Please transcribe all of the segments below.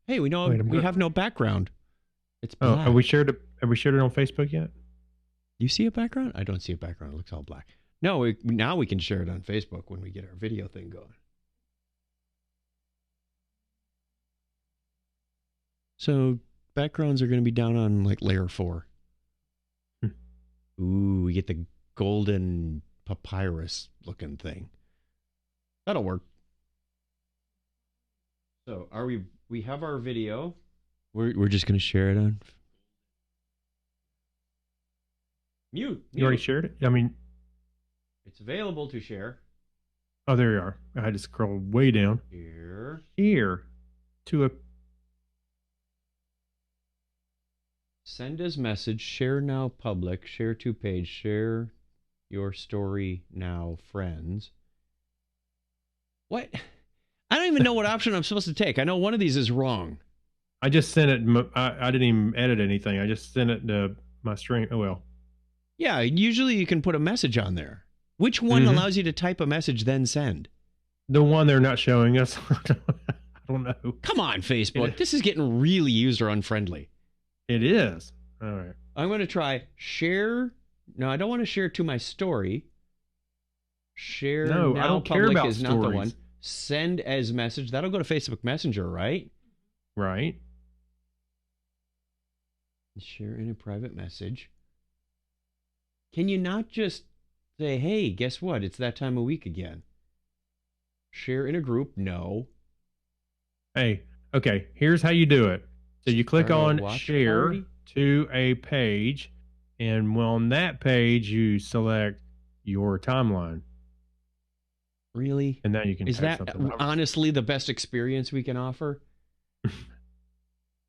Hey, we know Wait, we have no background. It's Oh, black. have we shared it? Have we shared it on Facebook yet? You see a background? I don't see a background. It looks all black. No, now we can share it on Facebook when we get our video thing going. So backgrounds are going to be down on like layer 4. Ooh, we get the golden papyrus looking thing. That'll work. So we have our video. We're just going to share it on. Mute. You already shared it? I mean, It's available to share. oh, there you are. I had to scroll way down. Here. To a... Send as message, share now public, share to page, share your story now friends. What? I don't even know what option I'm supposed to take. I know one of these is wrong. I just sent it. I didn't even edit anything. I just sent it to my stream. Oh, well. Yeah, usually you can put a message on there. Which one allows you to type a message, then send? The one they're not showing us. I don't know. Come on, Facebook. This is getting really user unfriendly. It is. All right. I'm going to try share. No, I don't want to share to my story. Share No, now I don't care public about is not the stories. one. Send as message. That'll go to Facebook Messenger, right? Right. Share in a private message. Can you not just say, hey, guess what? It's that time of week again. Share in a group? No. Hey, okay. Here's how you do it. So you click Start a on watch share party? to a page, and on that page you select your timeline, Really? and then you can Is type that something. honestly the best experience we can offer?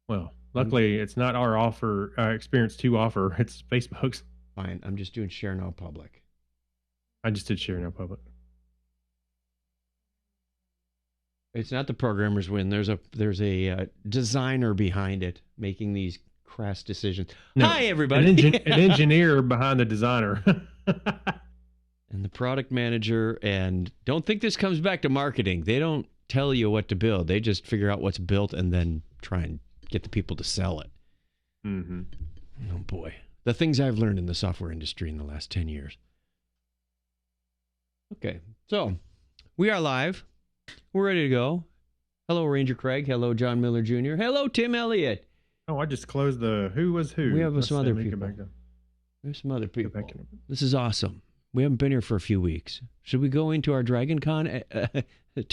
Well, luckily it's not our experience to offer. It's Facebook's. Fine. I'm just doing share now public. I just did share now public. It's not the programmer's win. There's a designer behind it making these crass decisions. No, Hi, everybody. An engineer behind the designer. And the product manager. And don't think this comes back to marketing. They don't tell you what to build. They just figure out what's built and then try and get the people to sell it. Mm-hmm. Oh, boy. The things I've learned in the software industry in the last 10 years. Okay. So we are live. We're ready to go. Hello, Ranger Craig. Hello, John Miller Jr. Hello, Tim Elliott. Oh, I just closed the who was who. We have Let's some see, other let me go people. back down. There's some other Go people. back in. This is awesome. We haven't been here for a few weeks. Should we go into our Dragon Con adventures?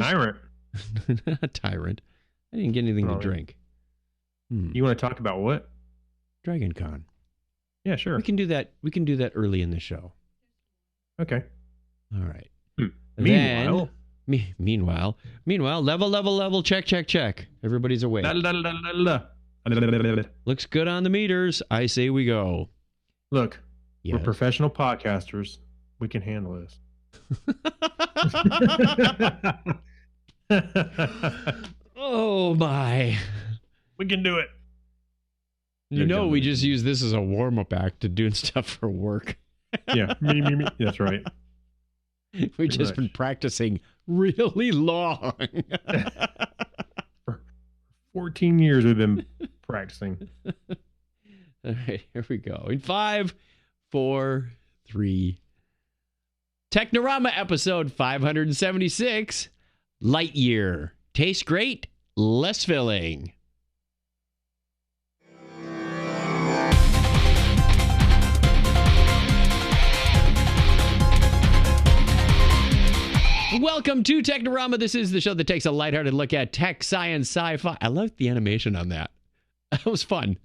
Tyrant. Not tyrant. I didn't get anything to Oh, yeah. drink. You want to talk about what? Dragon Con. Yeah, sure. We can do that. We can do that early in the show. Okay. All right. Meanwhile, Meanwhile, level, check. Everybody's awake. Looks good on the meters. I say we go. look, Yes. we're professional podcasters. We can handle this. Oh my. We can do it. You know, we just use this as a warm-up act to doing stuff for work. Yeah, me. That's right. We've just been practicing really long. For 14 years we've been practicing. All right, here we go. In 5, 4, 3. Technorama episode 576. Light year. Tastes great, less filling. Welcome to Technorama. This is the show that takes a lighthearted look at tech, science, sci-fi. I love the animation on that. That was fun.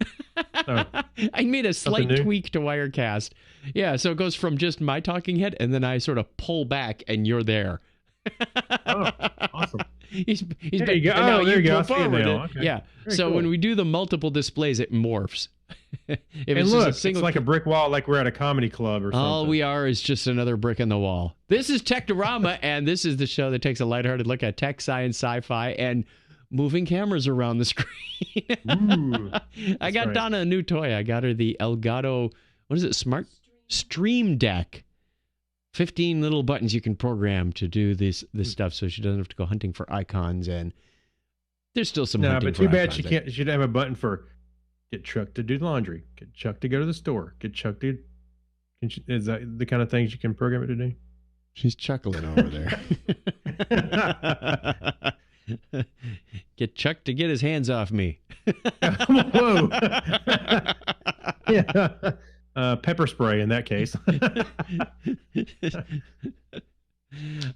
Oh. I made a slight Something new? tweak to Wirecast. Yeah, so it goes from just my talking head, and then I sort of pull back, and you're there. Oh, awesome. He's There you go. and now Oh, there you go. I go see it forward now. it. Okay. Yeah. Very So cool. when we do the multiple displays, it morphs. If And it's just look, a single it's like a brick wall, like we're at a comedy club or something. all we are is just another brick in the wall. This is Technorama, and this is the show that takes a lighthearted look at tech, science, sci-fi, and moving cameras around the screen. Ooh, I got right. Donna a new toy. I got her the Elgato, what is it, Smart Stream Deck. 15 little buttons you can program to do this stuff, so she doesn't have to go hunting for icons. And There's still some No, hunting but for too bad icons. she can't. She should have a button for get Chuck to do the laundry, get Chuck to go to the store, get Chuck to. Is that the kind of things you can program it to do? She's chuckling over there. Get Chuck to get his hands off me. Whoa. Yeah. Pepper spray in that case.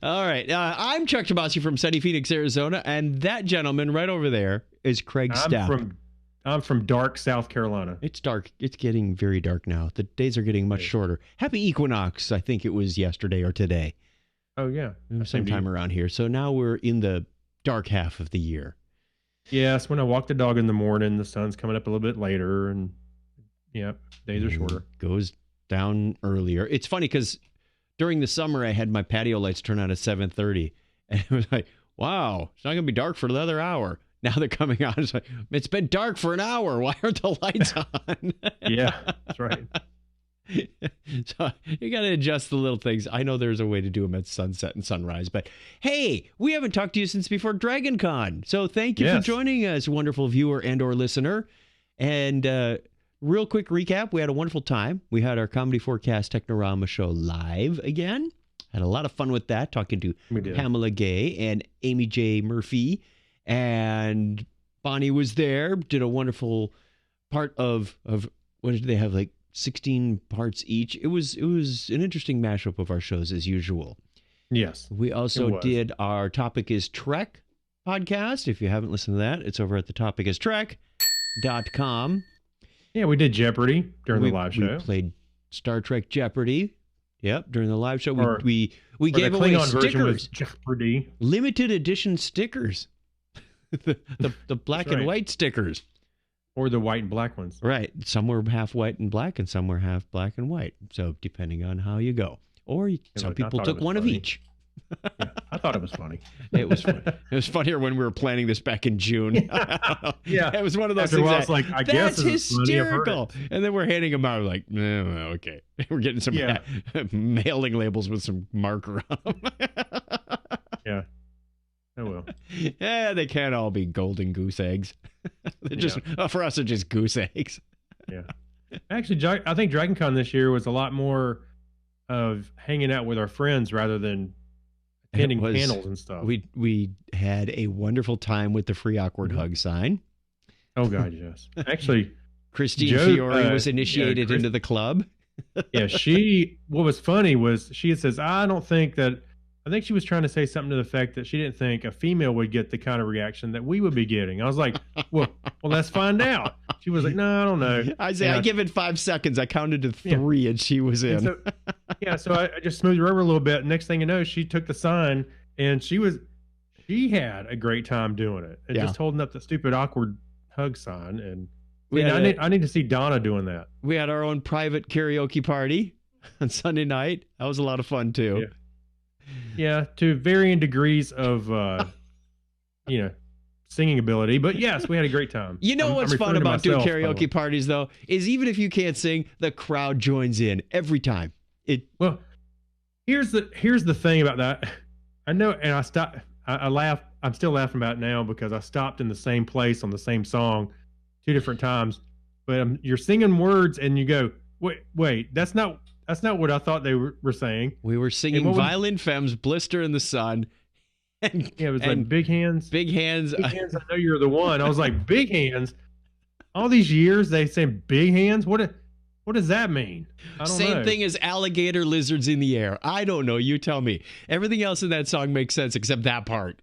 All right. I'm Chuck Tomassi from sunny Phoenix, Arizona, and that gentleman right over there is Craig Stapp. I'm from dark South Carolina. It's dark. It's getting very dark now. The days are getting much shorter. Happy equinox. I think it was yesterday or today. Oh, yeah. Sometime around here. So now we're in the dark half of the year. Yes. When I walk the dog in the morning, the sun's coming up a little bit later, and days are shorter. Goes down earlier. It's funny because during the summer, I had my patio lights turn on at 7:30. And it was like, wow, it's not going to be dark for another hour. Now they're coming on. It's like, it's been dark for an hour. Why aren't the lights on? Yeah, that's right. So you got to adjust the little things. I know there's a way to do them at sunset and sunrise. But hey, we haven't talked to you since before Dragon Con. So thank you for joining us, wonderful viewer and or listener. And real quick recap, we had a wonderful time. We had our Comedy Forecast Technorama show live again. Had a lot of fun with that, talking to Pamela Gay and Amy J. Murphy. And Bonnie was there, did a wonderful part of what did they have, like 16 parts each. It was an interesting mashup of our shows as usual. Yes. We also did our Topic is Trek podcast. If you haven't listened to that, it's over at thetopicistrek.com. Yeah, we did Jeopardy during the live show. We played Star Trek Jeopardy. Yep, during the live show. We gave away stickers. Jeopardy. Limited edition stickers. the black and white stickers. Or the white and black ones. Right. Some were half white and black, and some were half black and white. So depending on how you go. Or some people took one of each. Yeah, I thought it was funny. It was funny. It was funnier when we were planning this back in June. Yeah. It was one of those After things I was like, I guess that's hysterical. And then we're handing them out like, okay. We're getting some mailing labels with some marker on them. Yeah. Oh, well. Yeah, they can't all be golden goose eggs. They're just for us, they're just goose eggs. Yeah. Actually, I think Dragon Con this year was a lot more of hanging out with our friends rather than attending panels and stuff. We had a wonderful time with the free awkward hug sign. Oh, God, yes. Actually, Christine Fiore was initiated into the club. Yeah, what was funny was she says, I think she was trying to say something to the effect that she didn't think a female would get the kind of reaction that we would be getting. I was like, well, let's find out. She was like, no, I don't know. I give it 5 seconds. I counted to 3 and she was in. So I just smoothed her over a little bit. Next thing you know, she took the sign and she had a great time doing it and just holding up the stupid awkward hug sign. And I need to see Donna doing that. We had our own private karaoke party on Sunday night. That was a lot of fun too. Yeah. Yeah, to varying degrees of, singing ability. But yes, we had a great time. You know what's fun about doing karaoke parties, though, is even if you can't sing, the crowd joins in every time. Well, here's the thing about that. I know, and I stopped. I laugh. I'm still laughing about it now because I stopped in the same place on the same song 2 different times. But you're singing words, and you go, wait, that's not what I thought they were saying. We were singing Violin Femmes, Blister in the Sun. And, it was like Big Hands. Big Hands. Big Hands, I know you're the one. I was like, Big Hands? All these years they say Big Hands? What does that mean? I don't know. Same thing as Alligator Lizards in the Air. I don't know. You tell me. Everything else in that song makes sense except that part.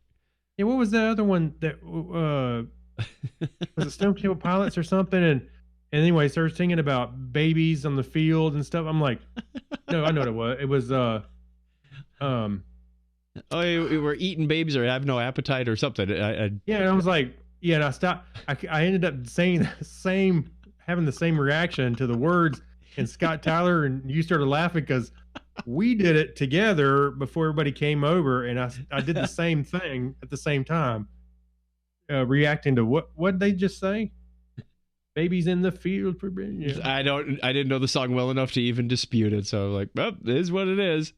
Yeah, what was the other one that was it Stone Temple Pilots or something? And anyway, started singing about babies on the field and stuff. I'm like, no, I know what it was. It was, we were eating babies or have no appetite or something. And I was like, and I stopped. I ended up saying having the same reaction to the words. And Scott Tyler and you started laughing because we did it together before everybody came over, and I did the same thing at the same time, reacting to what did they just say? Babies in the field. Yeah. I didn't know the song well enough to even dispute it. So I'm like, well, it is what it is.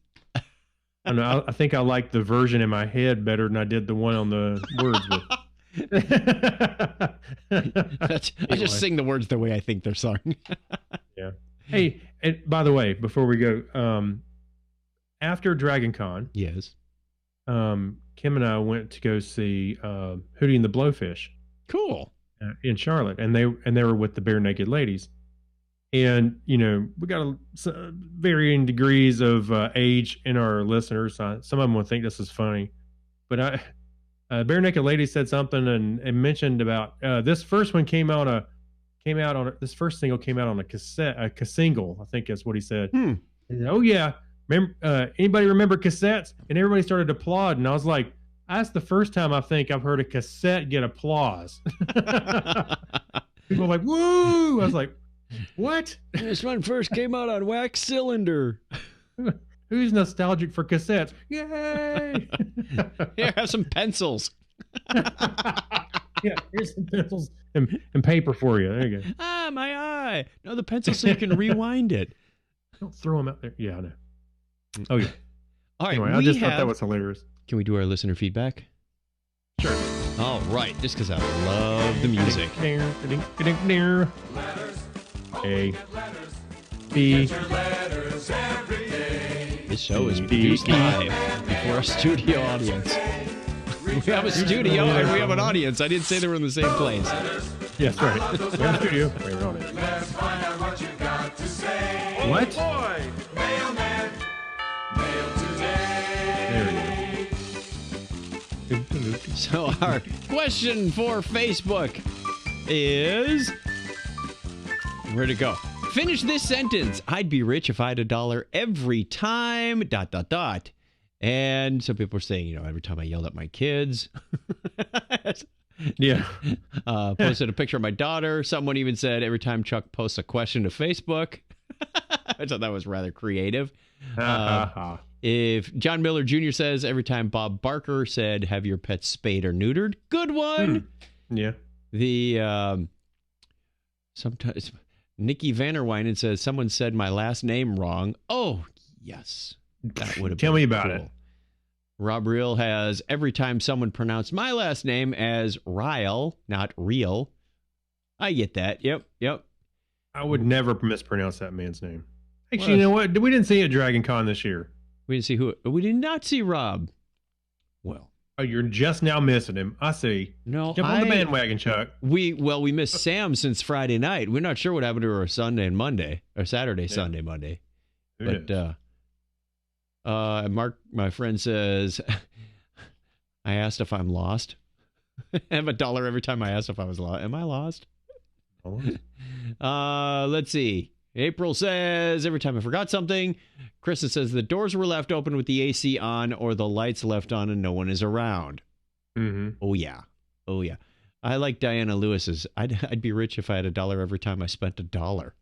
I think I like the version in my head better than I did the one on the words with. I just sing the words the way I think they're sung. Yeah. Hey, and by the way, before we go, after Dragon Con, Yes. Kim and I went to go see Hootie and the Blowfish Cool. in Charlotte, and they were with the Bare Naked Ladies. And we got varying degrees of age in our listeners. Some of them will think this is funny, but Bare Naked Ladies said something and mentioned about this first one this first single came out on a cassette, a single, I think that's what he said. And, oh yeah, remember? Anybody remember cassettes? And everybody started applauding. And I was like, that's the first time I think I've heard a cassette get applause. People were like, woo! I was like, what? This one first came out on wax cylinder. Who's nostalgic for cassettes? Yay! Here, have some pencils. Yeah, here's some pencils and paper for you. There you go. Ah, my eye. No, the pencil so you can rewind it. Don't throw them out there. Yeah, I know. Oh, yeah. All right. Anyway, I just thought that was hilarious. Can we do our listener feedback? Sure. All right. Just because I love the music. A. B. This show is produced live before a studio audience. We have a studio and we have an audience. I didn't say they were in the same place. Yes, right. We have a studio. We have an audience. What? There we go. So our question for Facebook is, where'd it go? Finish this sentence. I'd be rich if I had $1 every time, ... And some people are saying, every time I yelled at my kids. Yeah. Posted a picture of my daughter. Someone even said every time Chuck posts a question to Facebook. I thought that was rather creative. If John Miller Jr. says every time Bob Barker said, have your pets spayed or neutered. Good one. Yeah. The sometimes Nikki Vanderweinen says someone said my last name wrong. Oh, yes. That would have Tell me about it. Rob Reel has every time someone pronounced my last name as Ryle, not Real. I get that. Yep. I would never mispronounce that man's name. Actually, you know what? We didn't see a Dragon Con this year. We didn't see who. We did not see Rob. Well. Oh, you're just now missing him. I see. No, Jump on the bandwagon, Chuck. We missed Sam since Friday night. We're not sure what happened to her Sunday and Monday, or Saturday, Sunday, Monday. But Mark, my friend, says, I asked if I'm lost. I have $1 every time I ask if I was lost. Am I lost? Let's see. April says, every time I forgot something. Kristen says, the doors were left open with the AC on or the lights left on and no one is around. Mm-hmm. Oh, yeah. I like Diana Lewis's. I'd be rich if I had $1 every time I spent $1.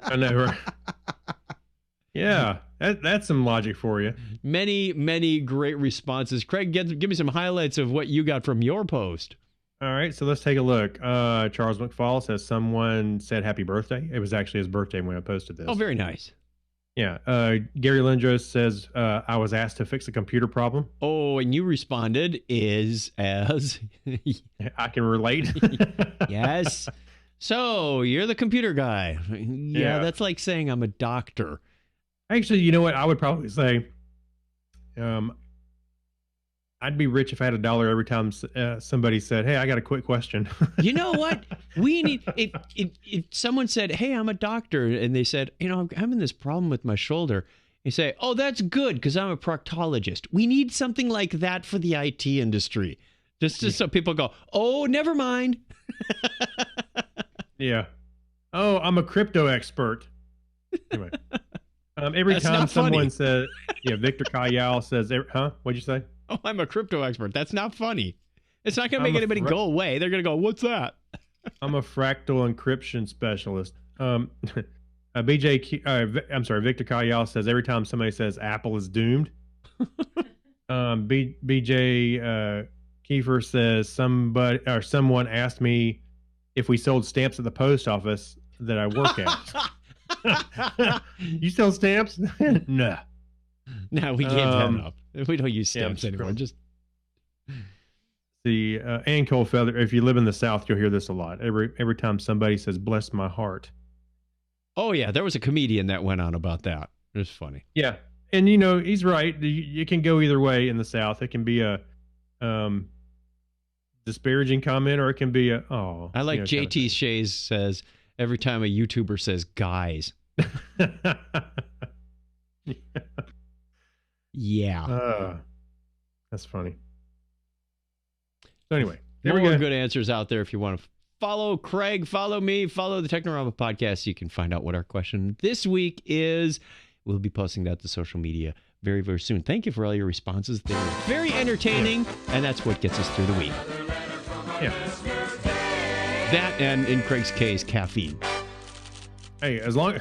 I know. Yeah, that's some logic for you. Many great responses. Craig, give me some highlights of what you got from your post. All right, so let's take a look. Charles McFall says someone said happy birthday. It was actually his birthday when I posted this. Oh, very nice. Yeah. Gary Lindros says I was asked to fix a computer problem. Oh, and you responded as I can relate. Yes. So you're the computer guy. Yeah, that's like saying I'm a doctor. Actually, you know what? I would probably say I'd be rich if I had $1 every time somebody said, hey, I got a quick question. You know what? We need, if someone said, hey, I'm a doctor, and they said, I'm having this problem with my shoulder. You say, oh, that's good because I'm a proctologist. We need something like that for the IT industry. Just so people go, oh, never mind. Yeah. Oh, I'm a crypto expert. Anyway. Every That's time someone funny. says, Victor Kayal says, huh? What'd you say? Oh, I'm a crypto expert. That's not funny. It's not going to make anybody go away. They're going to go, what's that? I'm a fractal encryption specialist. I'm sorry, Victor Kayal says every time somebody says Apple is doomed. BJ Kiefer says someone asked me if we sold stamps at the post office that I work at. You sell stamps? No. No, we gave that up. We don't use stamps anymore. The Ann Coldfeather. If you live in the South, you'll hear this a lot. Every time somebody says "bless my heart." Oh yeah, there was a comedian that went on about that. It was funny. Yeah, and he's right. You can go either way in the South. It can be a disparaging comment, or it can be a oh. I like JT Shays says every time a YouTuber says "guys." Yeah. That's funny. So anyway, there we go. Good answers out there. If you want to follow Craig, follow me, follow the Technorama podcast, you can find out what our question this week is. We'll be posting that to social media very, very soon. Thank you for all your responses. They're very entertaining, and that's what gets us through the week. Yeah. That, and in Craig's case, caffeine. Hey, as long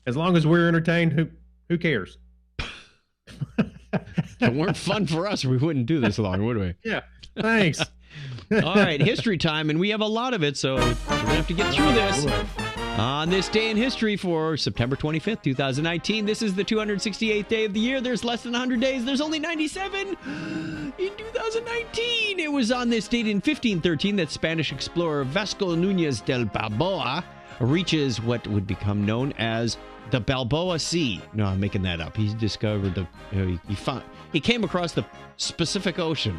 as we're entertained, who cares? If it weren't fun for us, we wouldn't do this long, would we? Yeah. Thanks. All right, history time, and we have a lot of it, so we're going to have to get through this. On this day in history for September 25th, 2019, this is the 268th day of the year. There's less than 100 days. There's only 97 in 2019. It was on this date in 1513 that Spanish explorer Vasco Núñez del Balboa reaches what would become known as the Balboa Sea. No, I'm making that up. He discovered he came across the Pacific Ocean.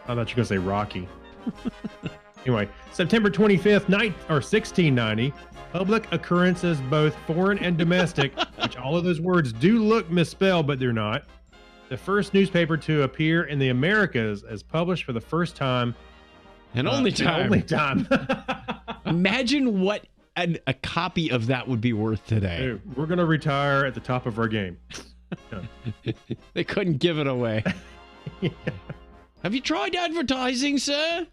I thought you were going to say Rocky. Anyway, September 25th, 1690, public occurrences, both foreign and domestic, which all of those words do look misspelled, but they're not. The first newspaper to appear in the Americas as published for the first time. Only time. Imagine what a copy of that would be worth today. Dude, we're going to retire at the top of our game. They couldn't give it away. Yeah. Have you tried advertising, sir?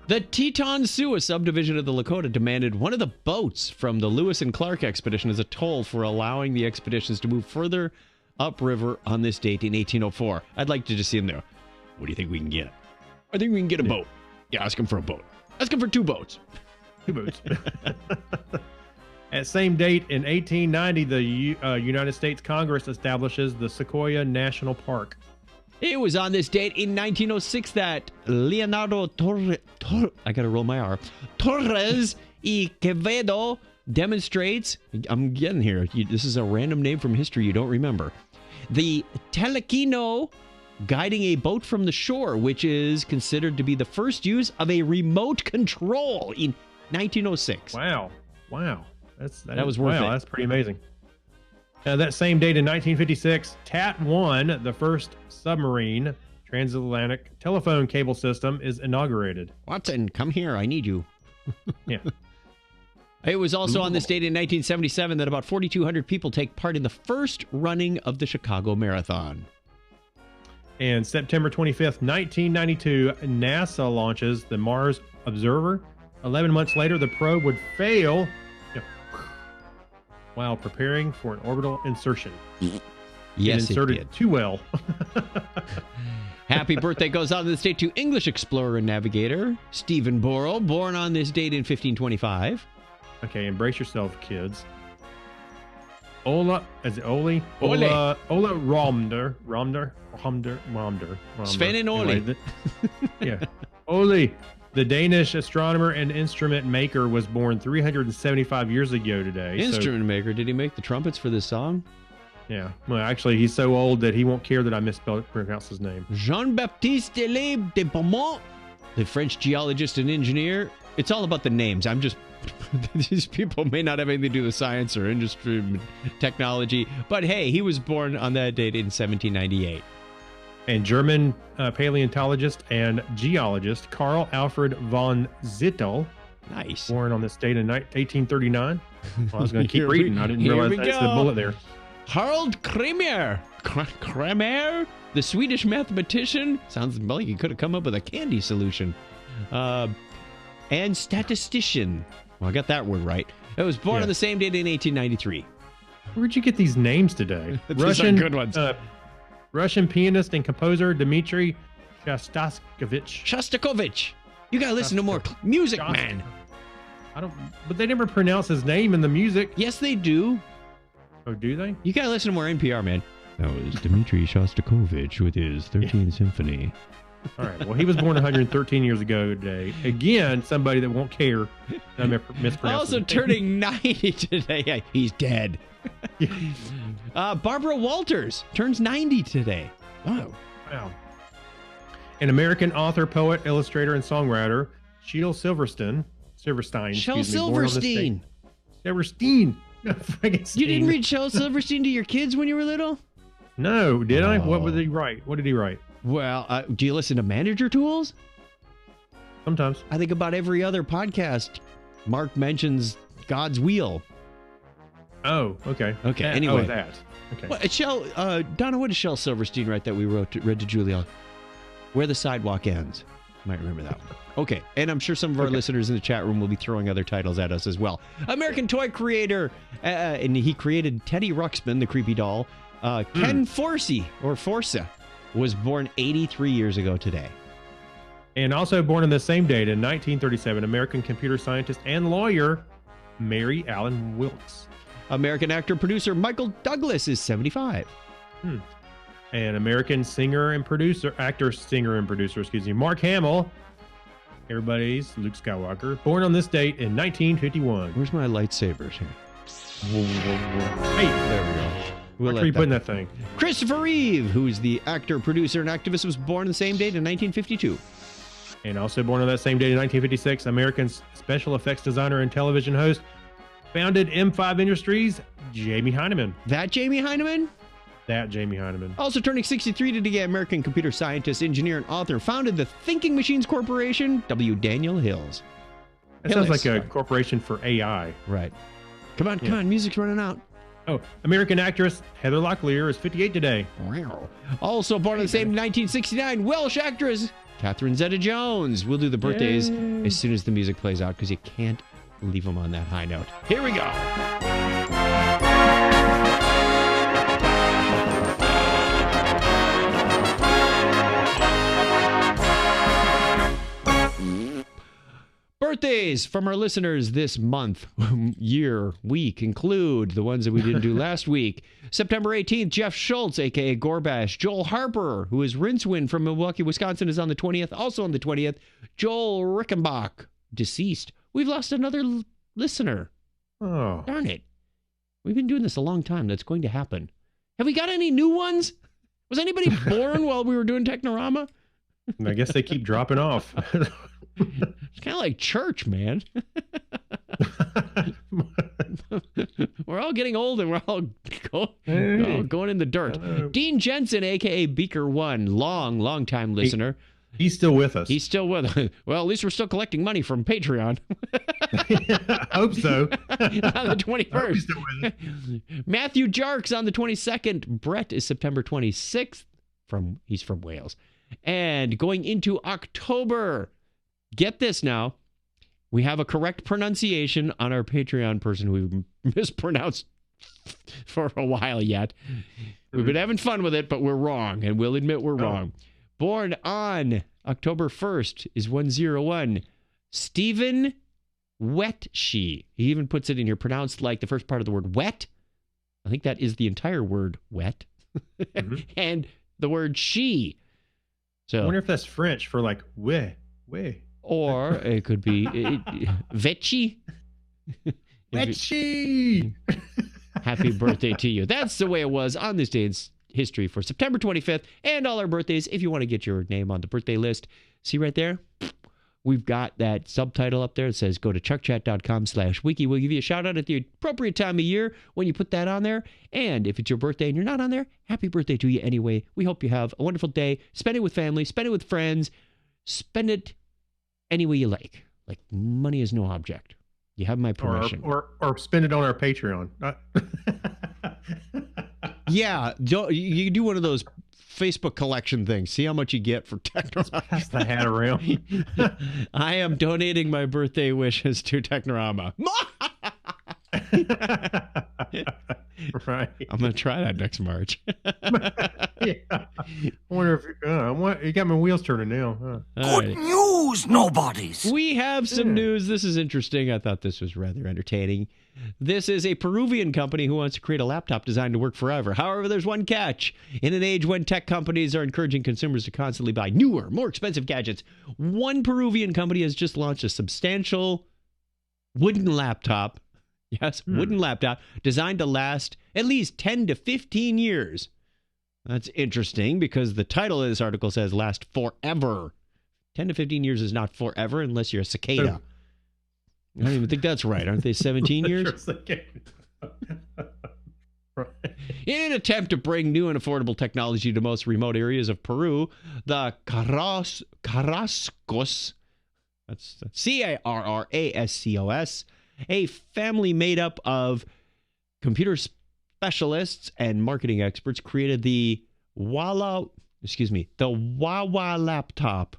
The Teton Sioux subdivision of the Lakota demanded one of the boats from the Lewis and Clark expedition as a toll for allowing the expeditions to move further upriver on this date in 1804. I'd like to just see him there. What do you think we can get? I think we can get a boat. Yeah, ask him for a boat. Ask him for 2 boats. 2 boats. At same date in 1890, the United States Congress establishes the Sequoia National Park. It was on this date in 1906 that Leonardo Torres y Quevedo demonstrates, I'm getting here, this is a random name from history you don't remember, the telequino guiding a boat from the shore, which is considered to be the first use of a remote control in 1906. Wow. That was worth it. That's pretty amazing. That same date in 1956, TAT-1, the first submarine transatlantic telephone cable system, is inaugurated. Watson, come here. I need you. Yeah. It was also on this date in 1977 that about 4,200 people take part in the first running of the Chicago Marathon. And September 25th, 1992, NASA launches the Mars Observer. 11 months later, the probe would fail while preparing for an orbital insertion. Yes, it inserted too well. Happy birthday goes on this date to English explorer and navigator Stephen Borrow, born on this date in 1525. Okay, embrace yourself, kids. Ola Romder. Sven and Ole. Anyway, yeah. Ole, the Danish astronomer and instrument maker, was born 375 years ago today. Instrument maker? Did he make the trumpets for this song? Yeah. Well, actually, he's so old that he won't care that I mispronounce his name. Jean-Baptiste Delay de Beaumont, the French geologist and engineer. It's all about the names. These people may not have anything to do with science or industry, technology, but hey, he was born on that date in 1798. And German paleontologist and geologist Carl Alfred von Zittel. Nice. Born on this date in 1839. Well, I was going to keep reading. I didn't realize that's the bullet there. Harald Kramer, the Swedish mathematician. Sounds like he could have come up with a candy solution. And statistician. Well, I got that word right. It was born on the same date in 1893. Where'd you get these names today? Russian good ones. Russian pianist and composer Dmitri Shostakovich. You gotta listen to more music, man. But they never pronounce his name in the music. Yes, they do. Oh, do they? You gotta listen to more NPR, man. That was Dmitri Shostakovich with his 13th Symphony. All right. Well, he was born 113 years ago today. Again, somebody that won't care. I mispronounced. Also his name. turning 90 today. Yeah, he's dead. Barbara Walters turns 90 today. Wow. Wow. An American author, poet, illustrator, and songwriter, Shel Silverstein. Shel Silverstein. Silverstein. You didn't read Shel Silverstein to your kids when you were little? No, did I? What did he write? What did he write? Well, do you listen to Manager Tools? Sometimes. I think about every other podcast, Mark mentions God's Wheel. Oh, okay. Okay, anyway. Oh, that. Okay. Well, Donna, what did Shel Silverstein write that we read to Julia? Where the Sidewalk Ends. Might remember that one. Okay, and I'm sure some of our listeners in the chat room will be throwing other titles at us as well. American toy creator, and he created Teddy Ruxpin, the creepy doll. Ken Forsa, was born 83 years ago today. And also born on the same date in 1937, American computer scientist and lawyer, Mary Allen Wilkes. American actor, producer Michael Douglas is 75. And American singer and producer, Mark Hamill, everybody's Luke Skywalker, born on this date in 1951. Where's my lightsabers here? Hey, there we go. We'll Where are you putting that thing? Christopher Reeve, who's the actor, producer, and activist, was born on the same date in 1952. And also born on that same date in 1956, American special effects designer and television host, founded M5 Industries, Jamie Heineman. That Jamie Heineman? That Jamie Heineman. Also turning 63 today, American computer scientist, engineer, and author, founded the Thinking Machines Corporation, W. Daniel Hills. That sounds like a corporation for AI. Right. Come on, music's running out. Oh, American actress Heather Locklear is 58 today. Wow. Also born on the same 1969, Welsh actress Catherine Zeta-Jones. We'll do the birthdays as soon as the music plays out because you can't leave them on that high note. Here we go. Birthdays from our listeners this month, year, week include the ones that we didn't do last week. September 18th, Jeff Schultz, a.k.a. Gorbash. Joel Harper, who is Rincewind from Milwaukee, Wisconsin, is on the 20th. Also on the 20th, Joel Rickenbach, deceased. We've lost another listener. Oh. Darn it. We've been doing this a long time. That's going to happen. Have we got any new ones? Was anybody born while we were doing Technorama? I guess they keep dropping off. It's kind of like church, man. We're all getting old and we're all going in the dirt. Dean Jensen, a.k.a. Beaker One, long time listener. He's still with us. He's still with us. Well, at least we're still collecting money from Patreon. I hope so. On the 21st. Matthew Jarks on the 22nd. Brett is September 26th. He's from Wales. And going into October, get this now. We have a correct pronunciation on our Patreon person who we mispronounced for a while yet. We've been having fun with it, but we're wrong, and we'll admit we're wrong. Born on October 1st is 101. Stephen Wetshi. He even puts it in here, pronounced like the first part of the word wet. I think that is the entire word wet. And the word she. So, I wonder if that's French for like way. Or it could be Vecchi. Vecchi! Happy birthday to you. That's the way it was on this day in history for September 25th and all our birthdays. If you want to get your name on the birthday list, see right there? We've got that subtitle up there. It says go to chuckchat.com/wiki. We'll give you a shout out at the appropriate time of year when you put that on there. And if it's your birthday and you're not on there, happy birthday to you anyway. We hope you have a wonderful day. Spend it with family. Spend it with friends. Spend it any way you like. Like money is no object. You have my permission. Or spend it on our Patreon. Yeah, you do one of those Facebook collection things. See how much you get for Technorama. Pass the hat around. I am donating my birthday wishes to Technorama. Right. I'm going to try that next March. Yeah. I wonder if you got my wheels turning now. Huh? Good Alrighty. news, nobodies. We have some Yeah. news. This is interesting. I thought this was rather entertaining. This is a Peruvian company who wants to create a laptop designed to work forever. However, there's one catch. In an age when tech companies are encouraging consumers to constantly buy newer, more expensive gadgets, one Peruvian company has just launched a substantial wooden laptop. Yes, wooden laptop designed to last at least 10 to 15 years. That's interesting because the title of this article says last forever. 10 to 15 years is not forever unless you're a cicada. I don't even think that's right. Aren't they 17 years? Right. In an attempt to bring new and affordable technology to most remote areas of Peru, the Carrascos, that's Carrascos, a family made up of computer specialists and marketing experts, created the Wawa laptop.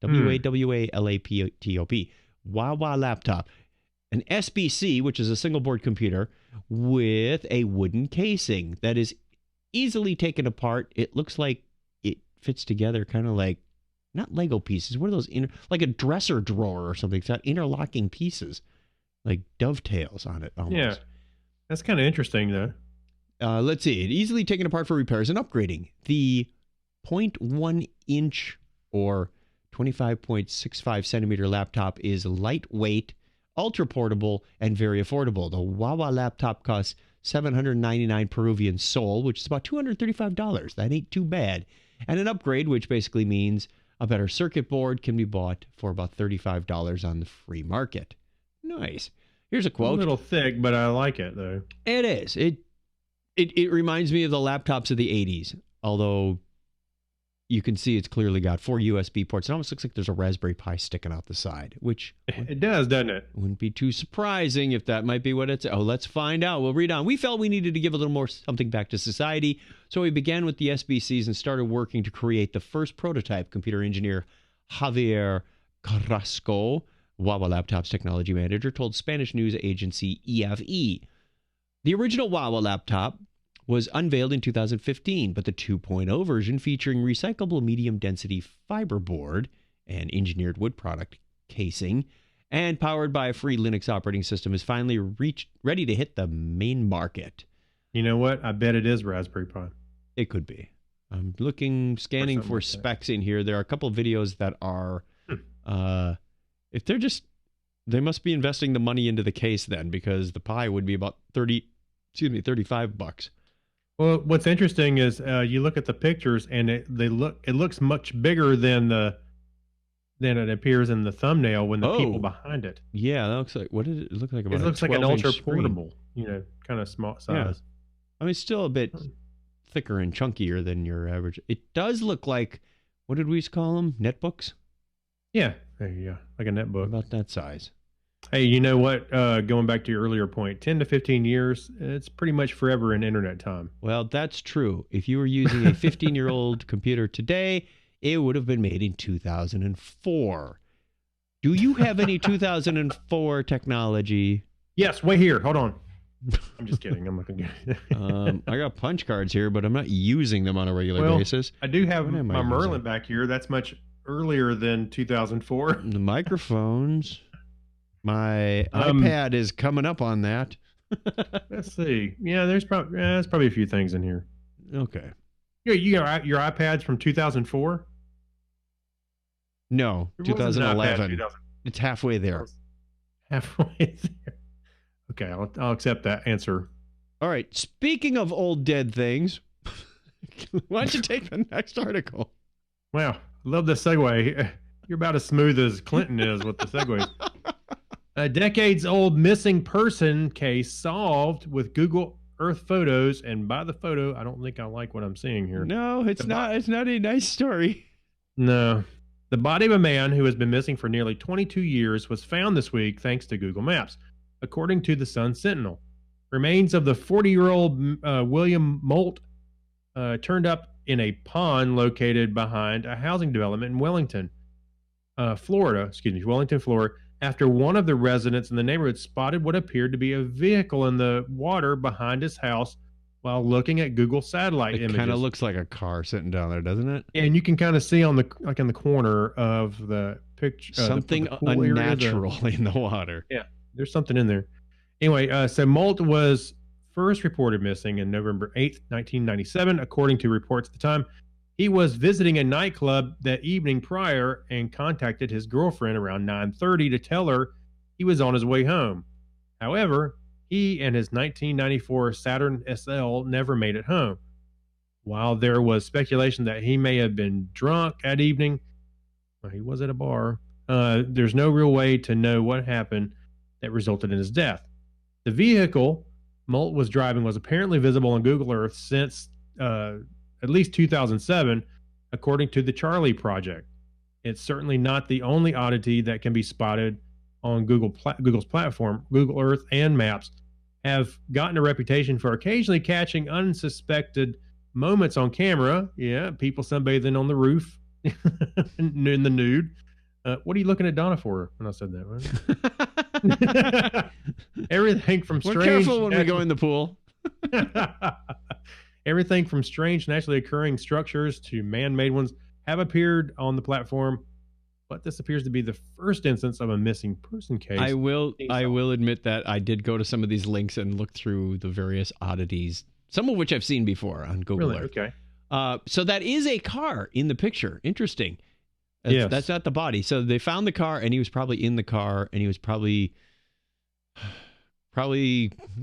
WAWALAPTOP. Wawa laptop. An SBC, which is a single board computer, with a wooden casing that is easily taken apart. It looks like it fits together kind of like, not Lego pieces. What are those? Like a dresser drawer or something. It's got interlocking pieces, like dovetails on it almost. Yeah. That's kind of interesting, though. Let's see. It easily taken apart for repairs and upgrading. The 0.1 inch or 25.65 centimeter laptop is lightweight, ultra portable, and very affordable. The Wawa laptop costs 799 Peruvian sol, which is about $235. That ain't too bad. And an upgrade, which basically means a better circuit board, can be bought for about $35 on the free market. Nice. Here's a quote. A little thick, but I like it, though. It is. It reminds me of the laptops of the 80s, although you can see it's clearly got 4 USB ports. It almost looks like there's a Raspberry Pi sticking out the side, which it does, doesn't it? Wouldn't be too surprising if that might be what it's. Oh, let's find out. We'll read on. We felt we needed to give a little more something back to society, so we began with the SBCs and started working to create the first prototype. Computer engineer Javier Carrasco, Wawa Laptop's technology manager, told Spanish news agency EFE. The original Wawa laptop was unveiled in 2015, but the 2.0 version featuring recyclable medium-density fiberboard and engineered wood product casing and powered by a free Linux operating system is finally ready to hit the main market. You know what? I bet it is Raspberry Pi. It could be. I'm scanning for like specs in here. There are a couple of videos that are, if they're just, they must be investing the money into the case then, because the Pi would be about $35. Well, what's interesting is you look at the pictures and it looks much bigger than it appears in the thumbnail when the people behind it. Yeah, that looks like, what did it look like? About it looks like an ultra screen. portable, kind of small size. Yeah. I mean, still a bit thicker and chunkier than your average. It does look like, what did we call them? Netbooks? Yeah, there you go, like a netbook. About that size. Hey, you know what? Going back to your earlier point, 10 to 15 years, it's pretty much forever in internet time. Well, that's true. If you were using a 15-year-old computer today, it would have been made in 2004. Do you have any 2004 technology? Yes, wait here. Hold on. I'm just kidding. I'm not going to I got punch cards here, but I'm not using them on a regular basis. I do have What am I my using? Merlin back here. That's much earlier than 2004. The microphones. My iPad is coming up on that. Let's see. Yeah, there's probably a few things in here. Okay. You got your iPads from 2004? No, There wasn't an iPad 2011. It's halfway there. Halfway there. Okay, I'll accept that answer. All right. Speaking of old dead things, why don't you take the next article? Wow, I love the segue. You're about as smooth as Clinton is with the segues. A decades-old missing person case solved with Google Earth photos, and by the photo, I don't think I like what I'm seeing here. No, it's not. It's not a nice story. No. The body of a man who has been missing for nearly 22 years was found this week thanks to Google Maps, according to the Sun Sentinel. Remains of the 40-year-old William Molt turned up in a pond located behind a housing development in Wellington, Florida, after one of the residents in the neighborhood spotted what appeared to be a vehicle in the water behind his house while looking at Google satellite It kind of images. looks like a car sitting down there, doesn't it? And you can kind of see on the like in the corner of the picture, Something the pool area. unnatural in the water. Yeah, there's something in there. Anyway, so Molt was first reported missing in November 8th, 1997, according to reports at the time. He was visiting a nightclub that evening prior and contacted his girlfriend around 9:30 to tell her he was on his way home. However, he and his 1994 Saturn SL never made it home. While there was speculation that he may have been drunk that evening, well, he was at a bar. There's no real way to know what happened that resulted in his death. The vehicle Molt was driving was apparently visible on Google Earth since at least 2007, according to the Charlie Project. It's certainly not the only oddity that can be spotted on Google's platform. Google Earth and Maps have gotten a reputation for occasionally catching unsuspected moments on camera. Yeah, people sunbathing on the roof in the nude. What are you looking at Donna for when I said that? Right? Everything from strange. We're careful when we go in the pool. Everything from strange naturally occurring structures to man-made ones have appeared on the platform, but this appears to be the first instance of a missing person case. I will admit that I did go to some of these links and look through the various oddities, some of which I've seen before on Google Really? Earth. Okay. So that is a car in the picture. Interesting. Yes. That's not the body. So they found the car, and he was probably in the car, and he was probably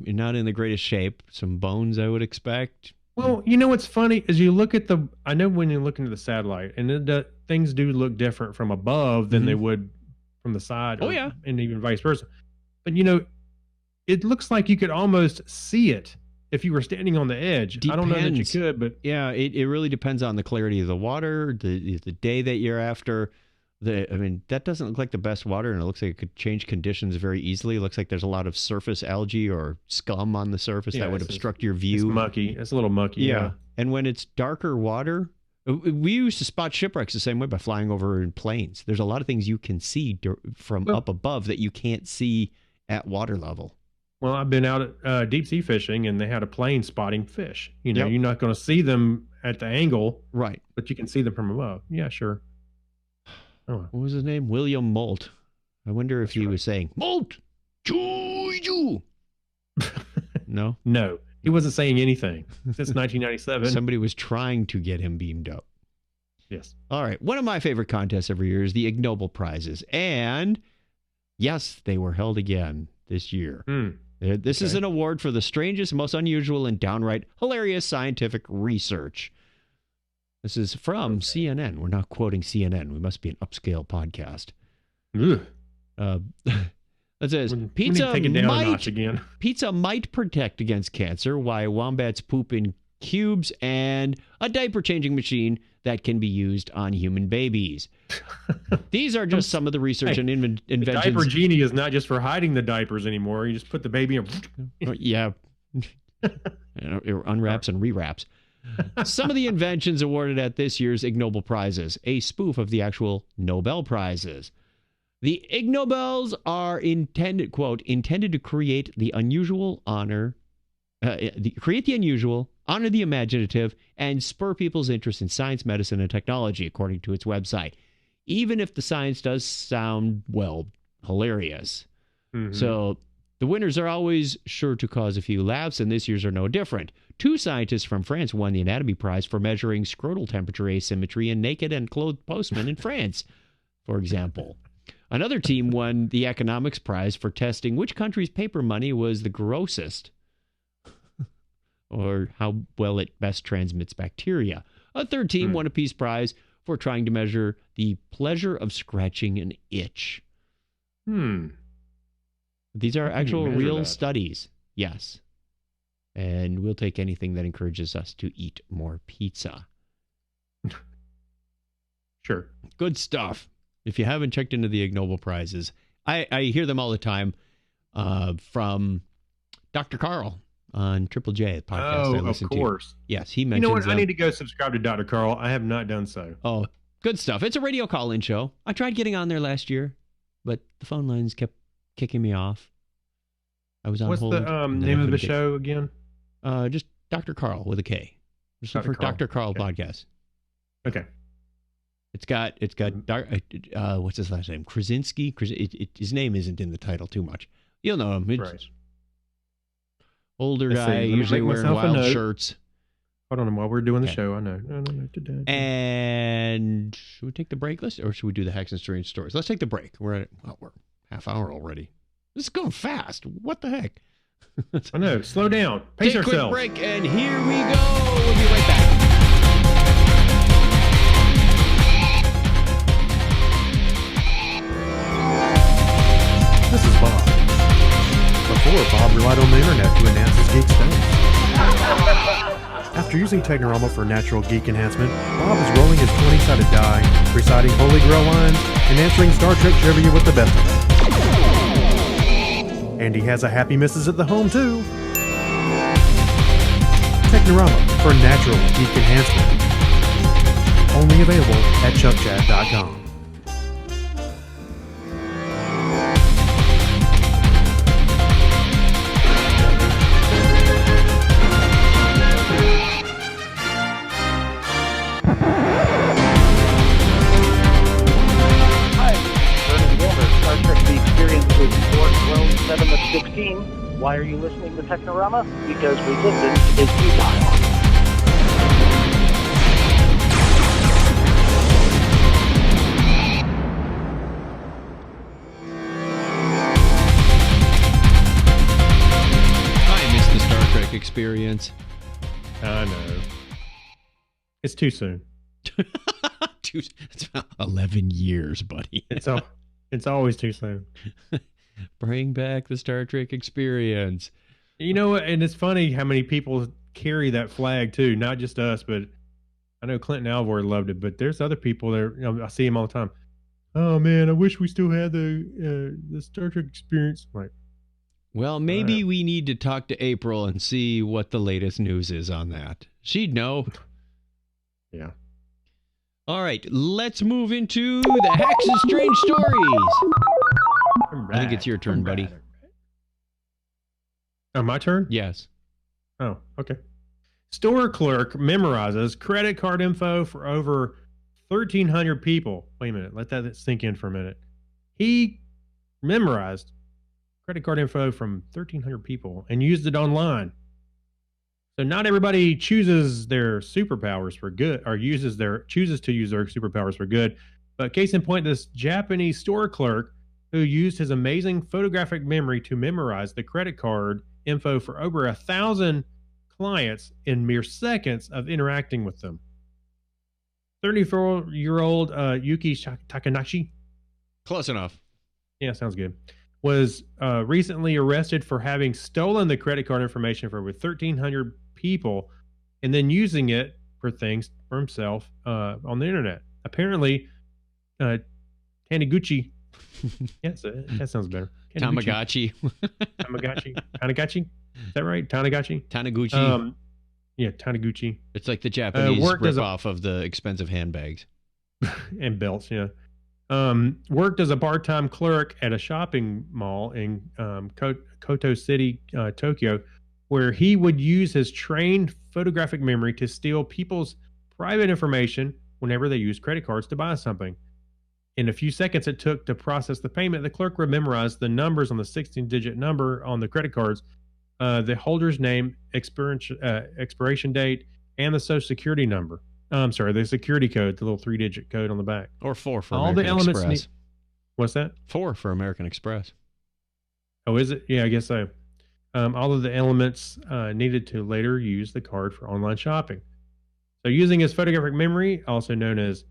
not in the greatest shape. Some bones, I would expect. Well, you know what's funny is you look at I know when you look into the satellite, and things do look different from above than they would from the side. Oh, yeah. And even vice versa. But, it looks like you could almost see it if you were standing on the edge. I don't know that you could, but yeah, it really depends on the clarity of the water, the day that you're after. That doesn't look like the best water, and it looks like it could change conditions very easily. It looks like there's a lot of surface algae or scum on the surface that would obstruct your view. It's mucky. It's a little mucky. Yeah. And when it's darker water, we used to spot shipwrecks the same way by flying over in planes. There's a lot of things you can see from up above that you can't see at water level. Well, I've been out at deep sea fishing, and they had a plane spotting fish. Yep. You're not going to see them at the angle, right? But you can see them from above. Yeah, sure. Oh. What was his name? William Molt. I wonder if he was saying Molt. Choo. No, he wasn't saying anything since 1997. Somebody was trying to get him beamed up. Yes. All right. One of my favorite contests every year is the Ig Nobel Prizes, and yes, they were held again this year. This is an award for the strangest, most unusual, and downright hilarious scientific research. This is from CNN. We're not quoting CNN. We must be an upscale podcast. That says, pizza might protect against cancer, why wombats poop in cubes, and a diaper changing machine that can be used on human babies. These are just some of the research and inventions. The diaper genie is not just for hiding the diapers anymore. You just put the baby in. Yeah. It unwraps and rewraps. Some of the inventions awarded at this year's Ig Nobel Prizes, a spoof of the actual Nobel Prizes. The Ig Nobels are intended to create the unusual, honor the imaginative, and spur people's interest in science, medicine, and technology, according to its website. Even if the science does sound, hilarious. Mm-hmm. So the winners are always sure to cause a few laughs, and this year's are no different. 2 scientists from France won the Anatomy Prize for measuring scrotal temperature asymmetry in naked and clothed postmen in France, for example. Another team won the Economics Prize for testing which country's paper money was the grossest, or how well it best transmits bacteria. A third team won a Peace Prize for trying to measure the pleasure of scratching an itch. These are actual real studies. Yes. And we'll take anything that encourages us to eat more pizza. Sure. Good stuff. If you haven't checked into the Ig Nobel Prizes, I hear them all the time from Dr. Carl on Triple J podcast. I listen of course. To. Yes, he mentions. You know what? I need to go subscribe to Dr. Carl. I have not done so. Oh, good stuff. It's a radio call-in show. I tried getting on there last year. but the phone lines kept kicking me off. I was on What's hold. the and then I name of the couldn't get- show again? Just Dr. Carl with a K. Just look Dr. for Carl. Dr. Carl Okay. podcast. Okay. It's got what's his last name? Krasinski. His name isn't in the title too much. You'll know him. It's Right. older Let's see, guy, let me usually make wearing myself a wild note. shirts. Hold on, while we're doing the Okay. show, I know. And should we take the break list, or should we do the Hacks and Strange Stories? Let's take the break. We're half hour already. This is going fast. What the heck? I know. Slow down. Pace Take a quick ourselves. break, and here we go. We'll be right back. This is Bob. Before, Bob relied on the internet to enhance his geek status. After using Technorama for natural geek enhancement, Bob is rolling his 20-sided die, reciting Holy Grail lines, and answering Star Trek trivia with the best of them. And he has a happy missus at the home, too. Technorama for natural geek enhancement. Only available at chuckchat.com. Hi, Vernon Gilbert, Star Trek The Experience with Born Grown 7 of 16. Why are you listening to Technorama? Because resistance is futile. I missed the Star Trek Experience. I know. It's too soon. Dude, it's about 11 years, buddy. It's always too soon. Bring back the Star Trek Experience. You know what? And it's funny how many people carry that flag too. Not just us, but I know Clinton Alvord loved it. But there's other people there. You know, I see him all the time. Oh man, I wish we still had the Star Trek Experience. I'm like, Well, maybe we need to talk to April and see what the latest news is on that. She'd know. yeah. All right, let's move into the Hacks and Strange Stories. I think it's your turn, buddy. Oh, my turn? Yes. Oh, okay. Store clerk memorizes credit card info for over 1,300 people. Wait a minute. Let that sink in for a minute. He memorized credit card info from 1,300 people and used it online. So not everybody chooses their superpowers for good, or chooses to use their superpowers for good. But case in point, this Japanese store clerk who used his amazing photographic memory to memorize the credit card info for over 1,000 clients in mere seconds of interacting with them. 34-year-old Yuki Takanashi, Close enough. yeah, sounds good, was recently arrested for having stolen the credit card information for over 1,300 people and then using it for things for himself on the internet. Apparently, Taniguchi, yes, that sounds better. Tamagotchi. Taniguchi? Is that right? Taniguchi? Taniguchi. Yeah, Taniguchi. It's like the Japanese worked as a- ripoff of the expensive handbags. And belts, yeah. Worked as a part-time clerk at a shopping mall in Koto City, Tokyo, where he would use his trained photographic memory to steal people's private information whenever they used credit cards to buy something. In a few seconds it took to process the payment, the clerk would memorize the numbers on the 16-digit number on the credit cards, the holder's name, expiration date, and the social security number. I'm sorry, the security code, the little 3-digit code on the back. Or 4 for All American the elements Express. What's that? 4 for American Express. Oh, is it? Yeah, I guess so. All of the elements needed to later use the card for online shopping. So using his photographic memory, also known as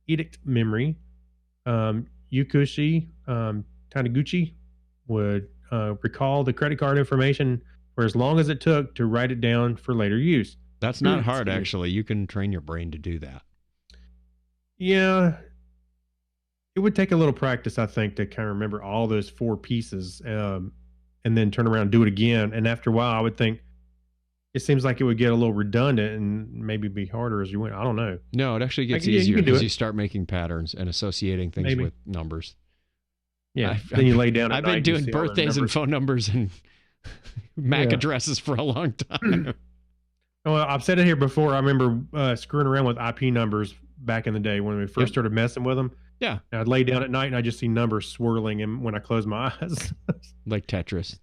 edict memory, Yukushi Taniguchi would recall the credit card information for as long as it took to write it down for later use. That's not hard, Excuse me. actually. You can train your brain to do that. Yeah, it would take a little practice, I think, to kind of remember all those 4 pieces and then turn around and do it again. And after a while, I would think it seems like it would get a little redundant and maybe be harder as you went. I don't know. No, it actually gets Yeah, you easier can do because it. you start making patterns and associating things Maybe. with numbers. Yeah. Then you lay down at I've night been and doing see all the birthdays and numbers. phone numbers and MAC Yeah. addresses for a long time. Well, I've said it here before. I remember screwing around with IP numbers back in the day when we first Yep. started messing with them. Yeah. And I'd lay down at night and I just see numbers swirling, and when I close my eyes, Like Tetris.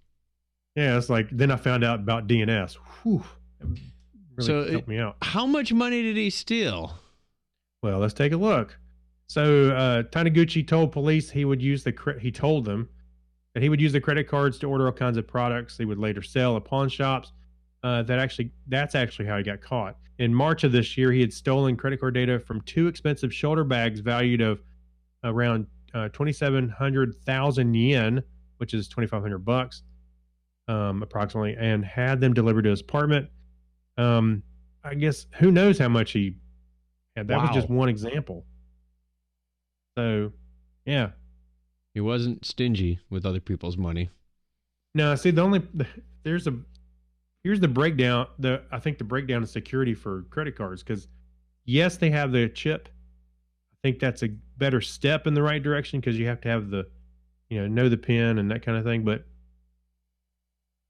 yeah, it's like then I found out about DNS. Whew, it really So helped me out. How much money did he steal? Well, let's take a look. So Taniguchi told police he would use he told them that he would use the credit cards to order all kinds of products he would later sell at pawn shops. That's actually how he got caught. In March of this year, he had stolen credit card data from 2 expensive shoulder bags valued of around 2,700,000 yen, which is $2,500 approximately, and had them delivered to his apartment. I guess who knows how much he had. That was Wow. just one example. So, yeah. He wasn't stingy with other people's money. No, see, here's the breakdown. I think the breakdown of security for credit cards, because yes, they have the chip. I think that's a better step in the right direction because you have to have the, know the PIN and that kind of thing. But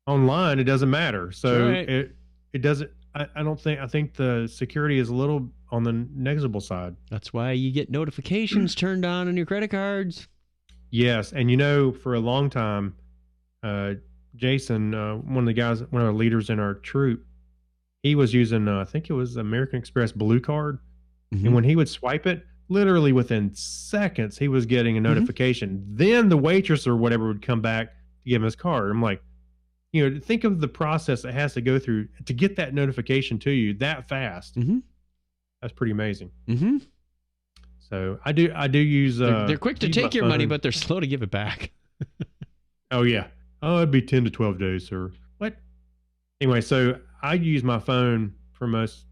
online, it doesn't matter. So Right. it doesn't. I think the security is a little on the negligible side. That's why you get notifications turned on your credit cards. Yes, and for a long time, Jason, one of our leaders in our troop, he was using, I think it was American Express Blue Card, and when he would swipe it, literally within seconds, he was getting a notification. Then the waitress or whatever would come back to give him his card. I'm like, think of the process it has to go through to get that notification to you that fast. Mm-hmm. That's pretty amazing. Mm-hmm. So I do use. They're quick to use take my your money, phone. but they're slow to give it back. Oh yeah. Oh, it'd be 10 to 12 days, sir. What? Anyway, so I use my phone for most,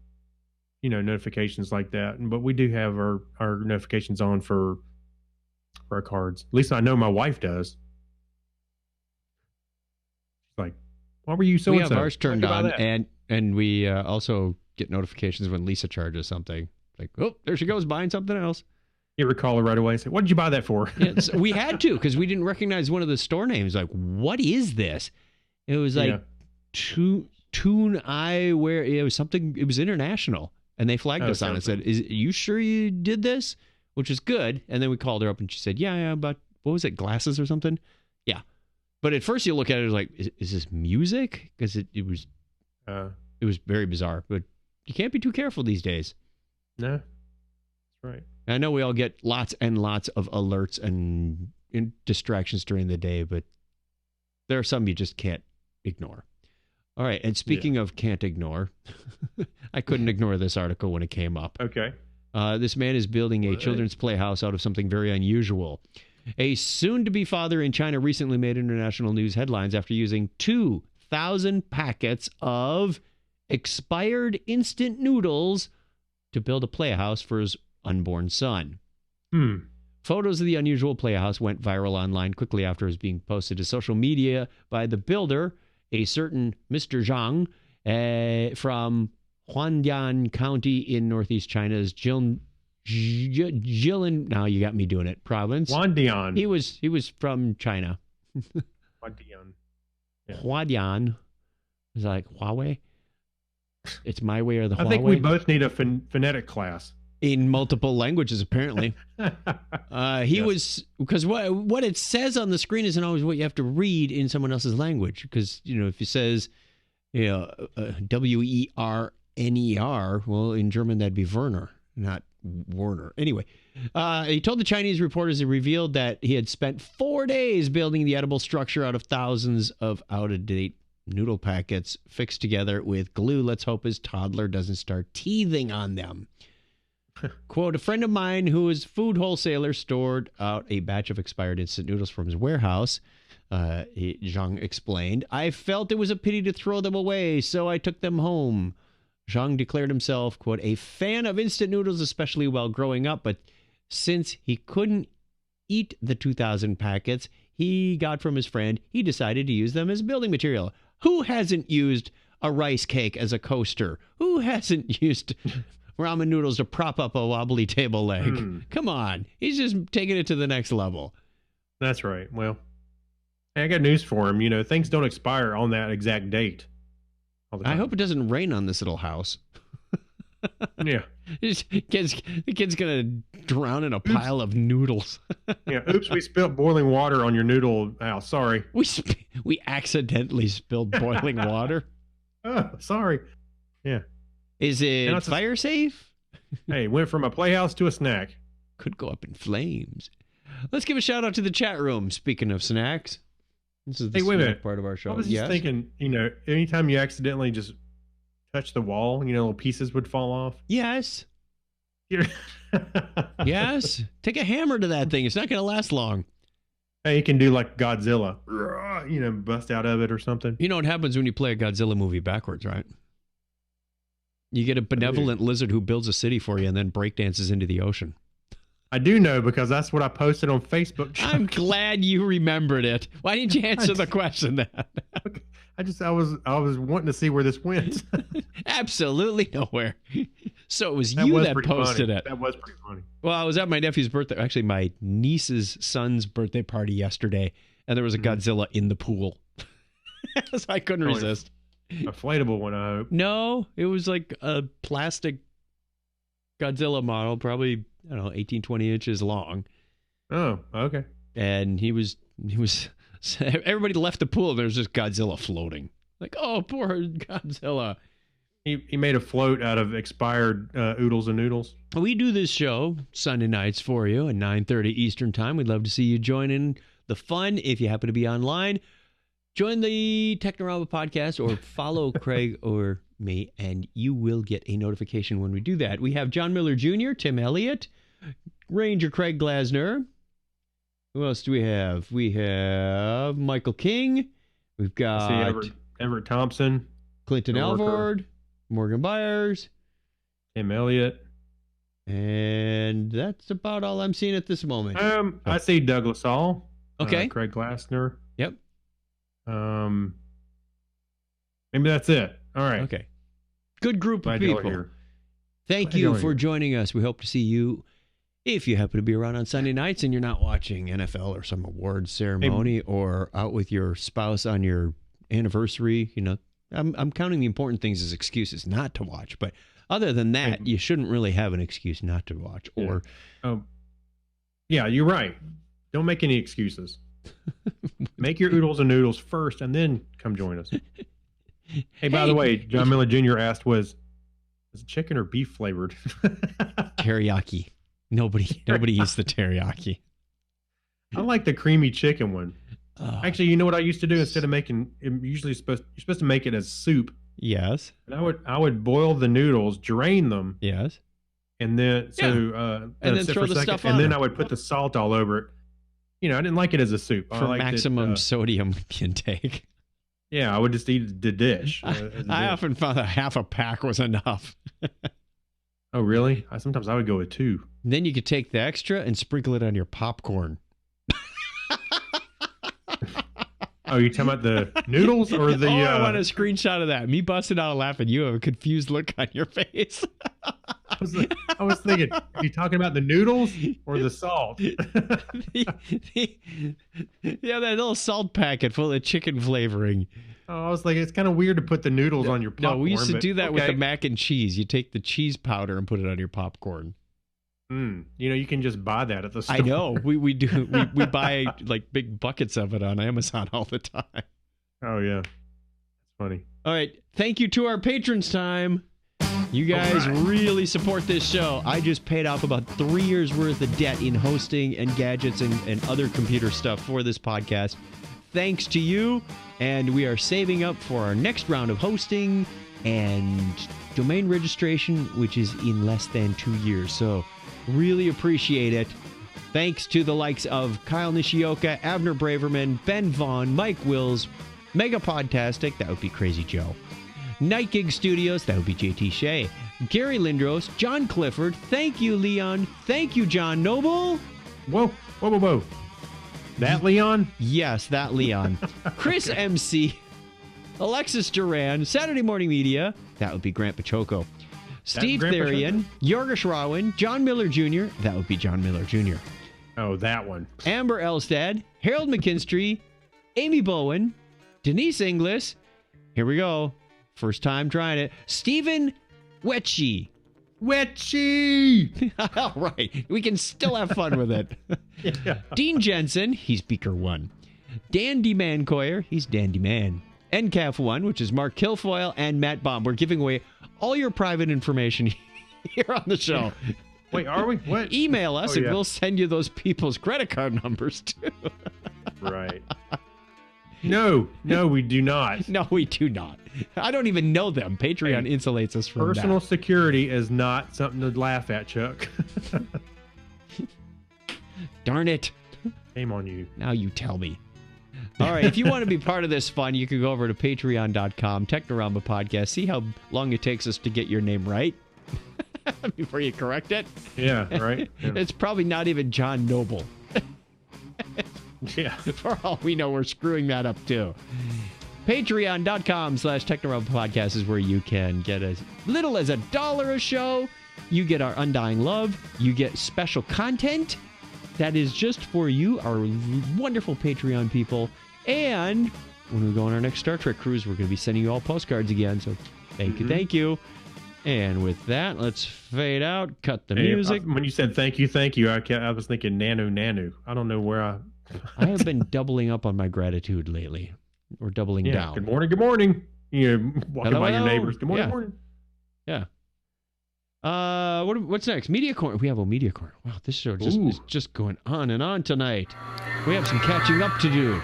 notifications like that. But we do have our notifications on for our cards. At least I know my wife does. She's like, "What were you so We and have so? ours turned on, and we also get notifications when Lisa charges something. Like, oh, there she goes buying something else. You ever call her right away and say, "What did you buy that for?" Yeah, so we had to because we didn't recognize one of the store names. Like, what is this? It was like Tune Eyewear. It was something. It was international, and they flagged us on it and said, "Are you sure you did this?" Which is good. And then we called her up, and she said, "Yeah, about what was it, glasses or something?" Yeah, but at first you look at it like, "Is this music?" Because it was very bizarre. But you can't be too careful these days. No, that's right. I know we all get lots and lots of alerts and distractions during the day, but there are some you just can't ignore. All right. And speaking of can't ignore, I couldn't ignore this article when it came up. Okay. This man is building a children's playhouse out of something very unusual. A soon-to-be father in China recently made international news headlines after using 2,000 packets of expired instant noodles to build a playhouse for his unborn son. Photos of the unusual playhouse went viral online quickly after it was being posted to social media by the builder, a certain Mr. Zhang, from Huangdian County in northeast China's Jilin. Now you got me doing it. Province. Huangdian. He was from China. Huangdian. Yeah. Huangdian. It's like Huawei. It's my way or the Huawei. I think we both need a phonetic class. In multiple languages, apparently. He was, because what it says on the screen isn't always what you have to read in someone else's language. Because, if it says, Werner, well, in German, that'd be Werner, not Warner. Anyway, he told the Chinese reporters, it revealed that he had spent 4 days building the edible structure out of thousands of out-of-date noodle packets fixed together with glue. Let's hope his toddler doesn't start teething on them. Quote, a friend of mine who is a food wholesaler stored out a batch of expired instant noodles from his warehouse. Zhang explained, I felt it was a pity to throw them away, so I took them home. Zhang declared himself, quote, a fan of instant noodles, especially while growing up, but since he couldn't eat the 2,000 packets he got from his friend, he decided to use them as building material. Who hasn't used a rice cake as a coaster? Who hasn't used ramen noodles to prop up a wobbly table leg? Come on. He's just taking it to the next level. That's right. Well, hey, I got news for him. You know, things don't expire on that exact date. All the I time. hope it doesn't rain on this little house. Yeah. The kid's going to drown in a pile of noodles. Yeah. Oops, we spilled boiling water on your noodle house. Sorry. We accidentally spilled boiling water. Oh, sorry. Yeah. Is it it's fire safe? Hey, went from a playhouse to a snack. Could go up in flames. Let's give a shout out to the chat room. Speaking of snacks, this is the Hey, wait a snack minute. part of our show. I was just thinking, you know, anytime you accidentally just touch the wall, you know, little pieces would fall off. Yes. You're- Yes. Take a hammer to that thing. It's not going to last long. Hey, you can do like Godzilla, you know, bust out of it or something. You know what happens when you play a Godzilla movie backwards, right? You get a benevolent lizard who builds a city for you and then breakdances into the ocean. I do know because that's what I posted on Facebook. I'm glad you remembered it. Why didn't you answer the question then? I was wanting to see where this went. Absolutely nowhere. So it was That you was that pretty posted funny. it. That was pretty funny. Well, I was at my nephew's birthday, actually my niece's son's birthday party yesterday, and there was a Godzilla in the pool. So I couldn't resist. Inflatable one, I hope. No, it was like a plastic Godzilla model, probably, I don't know, 18, 20 inches long. Oh, okay. And he was, everybody left the pool, and there was just Godzilla floating. Like, oh, poor Godzilla. He made a float out of expired oodles and noodles. We do this show Sunday nights for you at 9:30 Eastern Time. We'd love to see you join in the fun. If you happen to be online, join the Technorama podcast or follow Craig or me, and you will get a notification when we do that. We have John Miller Jr., Tim Elliott, Ranger Craig Glasner. Who else do we have? We have Michael King. We've got Everett Thompson, Clinton Alvord, Morgan Byers, Tim Elliott. And that's about all I'm seeing at this moment. I see Douglas Hall. Okay. Craig Glassner. Yep. Maybe that's it. All right. Okay. Good group of Glad y'all are people. here. Thank Glad you y'all are for here. joining us. We hope to see you if you happen to be around on Sunday nights and you're not watching NFL or some award ceremony or out with your spouse on your anniversary. You know, I'm counting the important things as excuses not to watch, but other than that, you shouldn't really have an excuse not to watch. Or, yeah, you're right. Don't make any excuses. Make your oodles and noodles first, and then come join us. Hey, by the way, John Miller Jr. asked, was it chicken or beef flavored? Teriyaki. Nobody eats the teriyaki. I like the creamy chicken one. Actually, you know what I used to do instead of making? You're supposed to make it as soup. Yes. And I would boil the noodles, drain them. Yes. And then and then throw the stuff on and then them. I would put the salt all over it. You know, I didn't like it as a soup. I For liked maximum sodium intake. Yeah, I would just eat the dish. I often found that half a pack was enough. Oh, really? Sometimes I would go with 2. Then you could take the extra and sprinkle it on your popcorn. Oh, you talking about the noodles or the? I want a screenshot of that. Me busting out laughing. You have a confused look on your face. I was thinking, are you talking about the noodles or the salt? Yeah, that little salt packet full of chicken flavoring. Oh, I was like, it's kind of weird to put the noodles on your popcorn. No, we used to do that with okay. the mac and cheese. You take the cheese powder and put it on your popcorn. You know, you can just buy that at the store. I know. We do. We buy like big buckets of it on Amazon all the time. Oh yeah, it's funny. All right. Thank you to our patrons time. You guys really support this show. I just paid off about 3 years worth of debt in hosting and gadgets and other computer stuff for this podcast. Thanks to you. And we are saving up for our next round of hosting and domain registration, which is in less than 2 years. So really appreciate it. Thanks to the likes of Kyle Nishioka, Abner Braverman, Ben Vaughn, Mike Wills, Megapodtastic, that would be Crazy Joe, Night Gig Studios, that would be JT Shea, Gary Lindros, John Clifford, thank you, Leon, thank you, John Noble. Whoa. That Leon? Yes, that Leon. Chris MC, Alexis Duran, Saturday Morning Media, that would be Grant Pachoco, Steve Grant Therian, Yorgos Rowan, John Miller Jr., that would be John Miller Jr., Oh, that one. Amber Elstad, Harold McKinstry, Amy Bowen, Denise Inglis. Here we go. First time trying it. Stephen Wetchy. Wetchy! All right. We can still have fun with it. Yeah. Dean Jensen, he's Beaker 1. Dan D. Mancoyer, he's Dandy Man. NCAF 1, which is Mark Kilfoyle and Matt Baum. We're giving away all your private information here on the show. Wait, are we? What? Email us and we'll send you those people's credit card numbers too. Right. No, we do not. No, we do not. I don't even know them. Patreon insulates us from Personal that. security is not something to laugh at, Chuck. Darn it. Shame on you. Now you tell me. All right, if you want to be part of this fun, you can go over to patreon.com, Technorama Podcast, see how long it takes us to get your name right before you correct it. Yeah, right? Yeah. It's probably not even John Noble. Yeah. For all we know, we're screwing that up too. Patreon.com/Technorama Podcast is where you can get as little as $1 a show. You get our undying love. You get special content that is just for you, our wonderful Patreon people. And when we go on our next Star Trek cruise, we're going to be sending you all postcards again. So thank you. And with that, let's fade out, cut the music. When you said thank you, I was thinking nanu. I don't know where I have been doubling up on my gratitude lately, or doubling down. Good morning. You know, walking by your neighbors. Good morning. Yeah. What's next? Media Corner. We have a Media Corner. Wow, this show is just going on and on tonight. We have some catching up to do.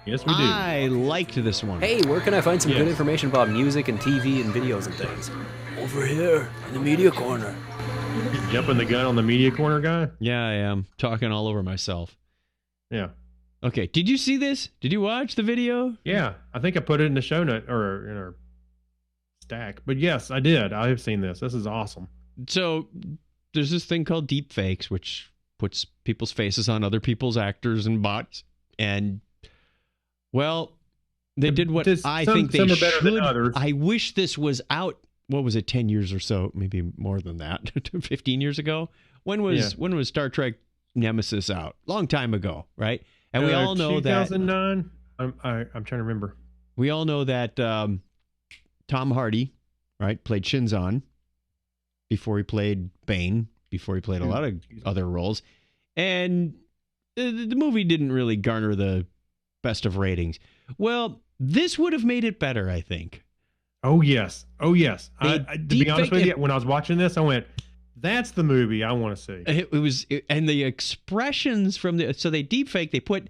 Yes, we do. I liked this one. Hey, where can I find some good information about music and TV and videos and things? Over here, in the Media Corner. You jumping the gun on the Media Corner guy? Yeah, I am. Talking all over myself. Yeah. Okay, did you see this? Did you watch the video? Yeah, I think I put it in the show note, or in our stack. But yes, I did. I have seen this. This is awesome. So, there's this thing called deep fakes, which puts people's faces on other people's actors and bots. And, well, they did what I think they some are should. better than others. I wish this was out. What was it, 10 years or so, maybe more than that, 15 years ago? When was Star Trek Nemesis out? Long time ago, right? And we all know 2009? I'm trying to remember. We all know that Tom Hardy, right, played Shinzon before he played Bane, before he played a lot of other roles. And the movie didn't really garner the best of ratings. Well, this would have made it better, I think. Oh, yes. To be honest with you, when I was watching this, I went, that's the movie I want to see. It was, and the expressions from so they deepfake, they put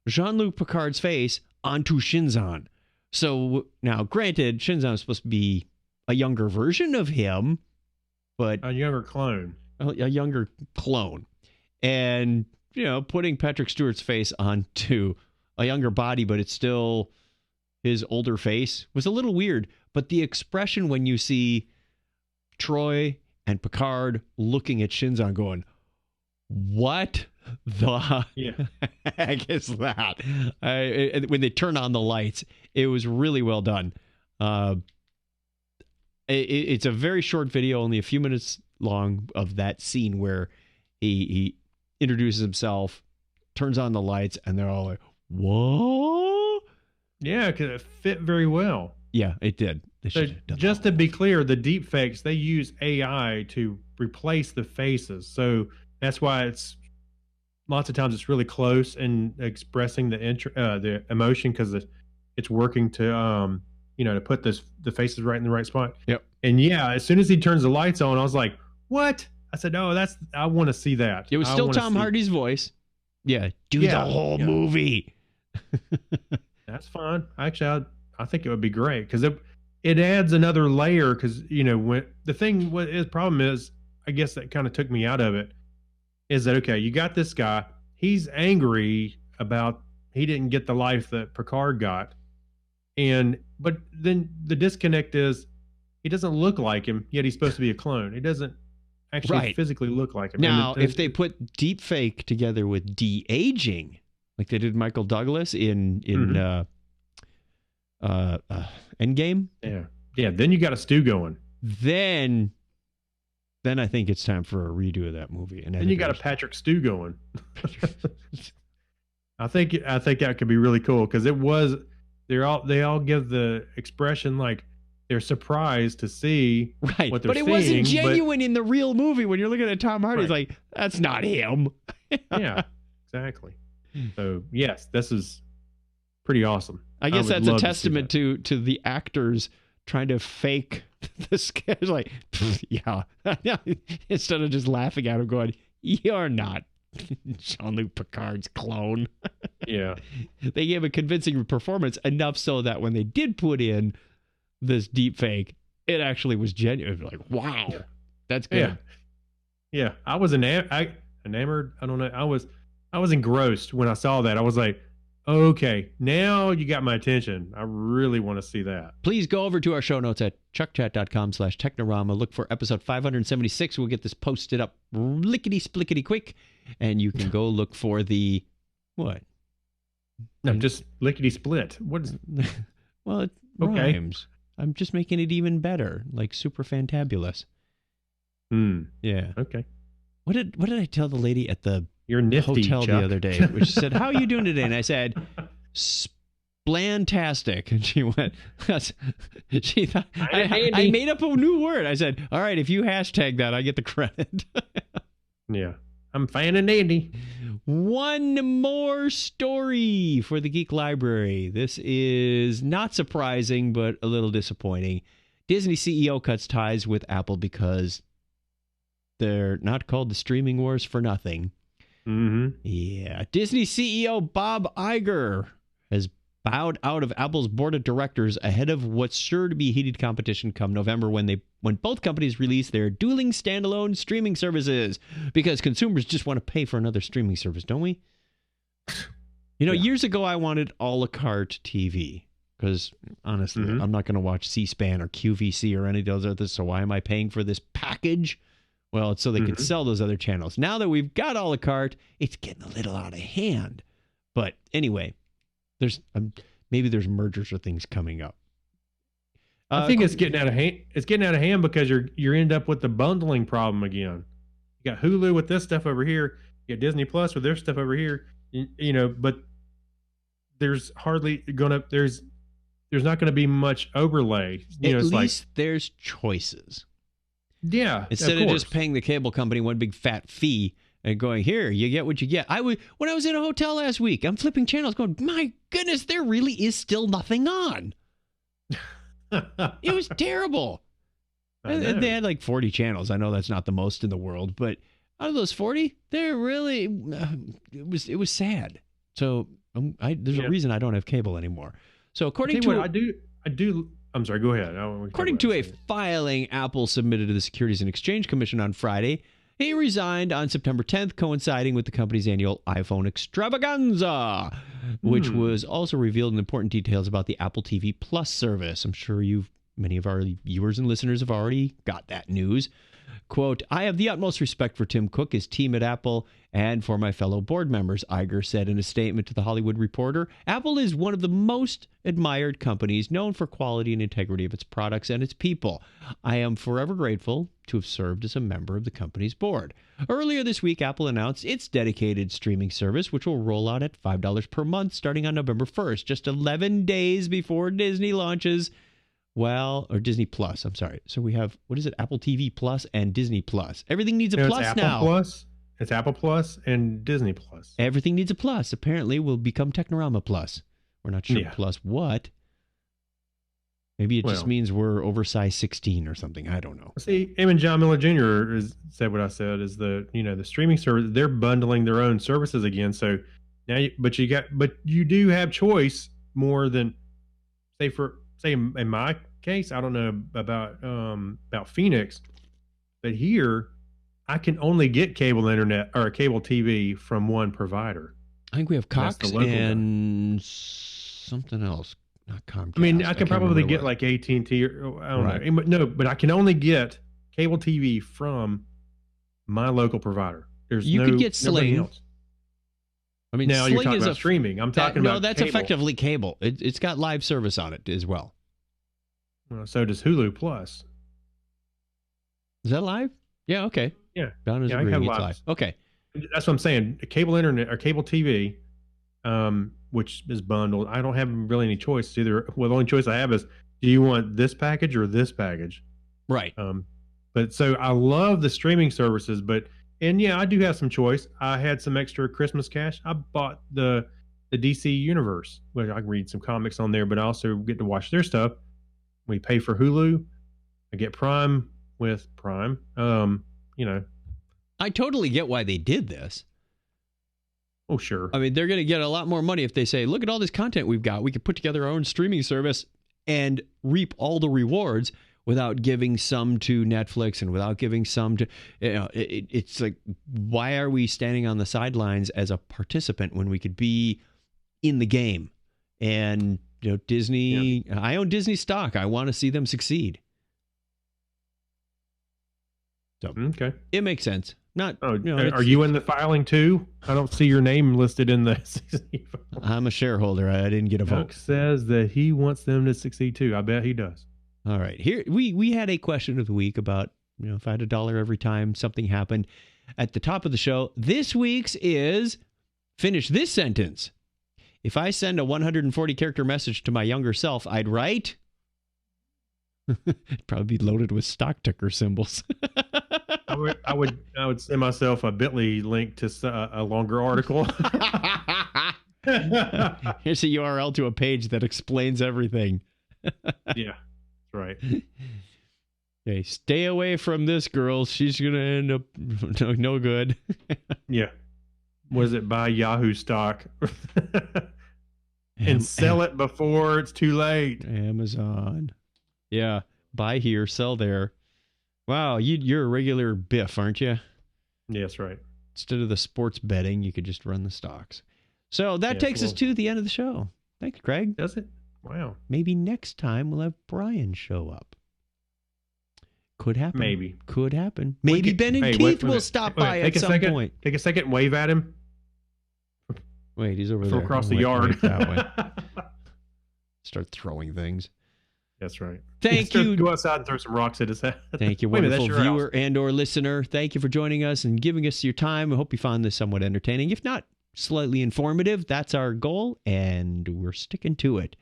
Jean-Luc Picard's face onto Shinzon. So now, granted, Shinzon is supposed to be a younger version of him, but a younger clone. A younger clone. And, putting Patrick Stewart's face onto a younger body, but it's still his older face was a little weird. But the expression when you see Troy and Picard looking at Shinzon going, what the heck is that? When they turn on the lights, it was really well done. It's a very short video, only a few minutes long, of that scene where he introduces himself, turns on the lights, and they're all like, what? Yeah, because it fit very well. Yeah, it did. So just to be clear, the deep fakes, they use AI to replace the faces. So that's why it's lots of times it's really close in expressing the emotion, because it's working to to put the faces right in the right spot. Yep. And yeah, as soon as he turns the lights on, I was like, what? I said, oh, I want to see that. It was still Tom Hardy's voice. Yeah, the whole movie. That's fine. Actually, I think it would be great, because it adds another layer. Because when the thing, what his problem is, I guess that kind of took me out of it, is that okay? You got this guy. He's angry about he didn't get the life that Picard got, but then the disconnect is he doesn't look like him, yet he's supposed to be a clone. He doesn't actually physically look like him. Now, if they put deep fake together with de-aging, like they did Michael Douglas in Endgame, yeah, then you got a stew going. Then then I think it's time for a redo of that movie. And then you got a Patrick Stew going. I think that could be really cool because they all give the expression like they're surprised to see right, what they're but it seeing, wasn't genuine in the real movie. When you're looking at Tom Hardy, it's like that's not him. Yeah, exactly. So yes, this is pretty awesome. I guess would that's a love testament see to the actors trying to fake the sketch. Like, yeah, instead of just laughing at him, going, "You're not Jean-Luc Picard's clone." Yeah. They gave a convincing performance enough so that when they did put in this deep fake, it actually was genuine. Like, wow, that's good. Yeah. I was enamored. I don't know. I was engrossed when I saw that. I was like, okay, now you got my attention. I really want to see that. Please go over to our show notes at chuckchat.com/Technorama. Look for episode 576. We'll get this posted up lickety-splickety quick. And you can go look for the, what? No, just lickety-split. What is Well, it okay. rhymes. I'm just making it even better, like super fantabulous. Yeah. Okay. What did I tell the lady at the You're nifty, hotel Chuck. the other day? Which said, "How are you doing today?" And I said, "Splantastic." And she went, she thought I made up a new word. I said, "All right, if you hashtag that, I get the credit." Yeah. I'm fan of Andy. One more story for the Geek Library. This is not surprising, but a little disappointing. Disney CEO cuts ties with Apple because they're not called the streaming wars for nothing. Mm-hmm. Yeah. Disney CEO Bob Iger has bowed out of Apple's board of directors ahead of what's sure to be heated competition come November when both companies release their dueling standalone streaming services, because consumers just want to pay for another streaming service, don't we? Years ago I wanted a la carte TV because honestly, I'm not going to watch C-SPAN or QVC or any of those others, so why am I paying for this package? Well, it's so they can sell those other channels. Now that we've got a la carte, it's getting a little out of hand. But anyway, maybe there's mergers or things coming up. I think it's getting out of hand. It's getting out of hand because you end up with the bundling problem again. You got Hulu with this stuff over here. You got Disney Plus with their stuff over here. But there's not going to be much overlay. At least there's choices. Yeah. Instead of just paying the cable company one big fat fee and going, here, you get what you get. When I was in a hotel last week, I'm flipping channels going, my goodness, there really is still nothing on. It was terrible. They had like 40 channels. I know that's not the most in the world, but out of those 40, they're really, it was sad. So there's a reason I don't have cable anymore. So according to I do. I'm sorry. Go ahead. According to a filing Apple submitted to the Securities and Exchange Commission on Friday, he resigned on September 10th, coinciding with the company's annual iPhone extravaganza, which was also revealed in important details about the Apple TV Plus service. I'm sure many of our viewers and listeners have already got that news. Quote, I have the utmost respect for Tim Cook, his team at Apple, and for my fellow board members, Iger said in a statement to The Hollywood Reporter. Apple is one of the most admired companies known for quality and integrity of its products and its people. I am forever grateful to have served as a member of the company's board. Earlier this week, Apple announced its dedicated streaming service, which will roll out at $5 per month starting on November 1st, just 11 days before Disney launches. Well, or Disney Plus, I'm sorry. So we have, what is it, Apple TV Plus and Disney Plus. Everything needs a plus Apple now. Plus, it's Apple Plus and Disney Plus. Everything needs a plus. Apparently, will become Technorama Plus. We're not sure plus what. Maybe it just means we're oversized 16 or something. I don't know. See, even John Miller Jr. said what I said is the streaming service, they're bundling their own services again. So now, but you do have choice more than say in my case, I don't know about Phoenix, but here I can only get cable internet or cable TV from one provider. I think we have Cox and something else. Not Comcast. I mean, I can probably get like AT&T or I don't know. But I can only get cable TV from my local provider. You could get Sling. Else. I mean, now Sling you're talking about streaming. I'm talking about that's cable. Effectively cable. It's got live service on it as well. So does Hulu Plus. Is that live? Yeah, okay. Yeah. Don is Yeah, I agreeing have it's lots. live. Okay. That's what I'm saying. Cable internet or cable TV, which is bundled. I don't have really any choice either. Well, the only choice I have is, do you want this package or this package? Right. But so I love the streaming services, and yeah, I do have some choice. I had some extra Christmas cash. I bought the DC Universe, where I can read some comics on there, but I also get to watch their stuff. We pay for Hulu. I get Prime with Prime. I totally get why they did this. Oh, sure. I mean, they're going to get a lot more money if they say, look at all this content we've got. We could put together our own streaming service and reap all the rewards without giving some to Netflix and without giving some to, it's like, why are we standing on the sidelines as a participant when we could be in the game? And, Disney, I own Disney stock. I want to see them succeed. So okay, it makes sense. Not. Are you in the filing too? I don't see your name listed in the. I'm a shareholder. I didn't get a vote. Chuck says that he wants them to succeed too. I bet he does. All right. Here we had a question of the week about if I had $1 every time something happened. At the top of the show, this week's is finish this sentence. If I send a 140 character message to my younger self, I'd write. It'd probably be loaded with stock ticker symbols. I would send myself a Bitly link to a longer article. Here's a URL to a page that explains everything. Yeah, that's right. Okay, stay away from this girl. She's gonna end up no good. Yeah. Was it buy Yahoo stock and sell it before it's too late? Amazon. Yeah, buy here, sell there. Wow, you're a regular Biff, aren't you? Yes, right. Instead of the sports betting, you could just run the stocks. So that takes us to the end of the show. Thanks, Craig. Does it? Wow. Maybe next time we'll have Brian show up. Could happen. Maybe. Could happen. Maybe Ben and Keith will stop by at some point. Take a second and wave at him. Wait, he's over there. Across the yard. That way. Start throwing things. That's right. Thank you. Go outside and throw some rocks at his head. Thank you, wonderful viewer and or listener. Thank you for joining us and giving us your time. I hope you found this somewhat entertaining. If not, slightly informative. That's our goal, and we're sticking to it.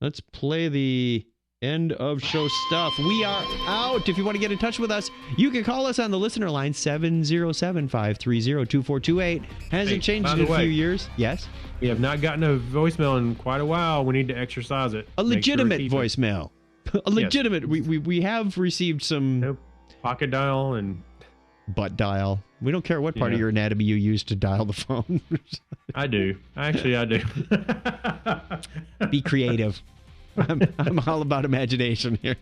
Let's play the end of show stuff. We are out. If you want to get in touch with us, you can call us on the listener line 707-530-2428. Hasn't changed in a few years. Yes. We have not gotten a voicemail in quite a while. We need to exercise it. A legitimate voicemail. A legitimate. Yes. We have received some pocket dial and butt dial. We don't care what part of your anatomy you use to dial the phone. I do. Actually, I do. Be creative. I'm all about imagination here.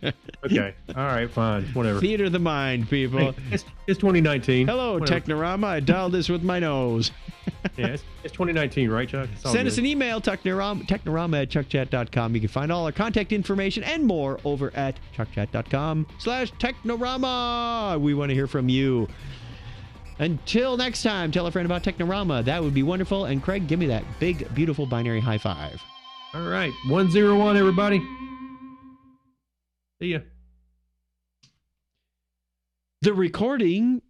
Okay. All right. Fine. Whatever. Theater of the mind, people. Hey, it's 2019. Hello, Technorama. I dialed this with my nose. Yeah, it's 2019, right, Chuck? Send us an email, technorama@chuckchat.com. You can find all our contact information and more over at chuckchat.com/Technorama. We want to hear from you. Until next time, tell a friend about Technorama. That would be wonderful. And Craig, give me that big, beautiful binary high five. All right. 101, everybody. See ya. The recording,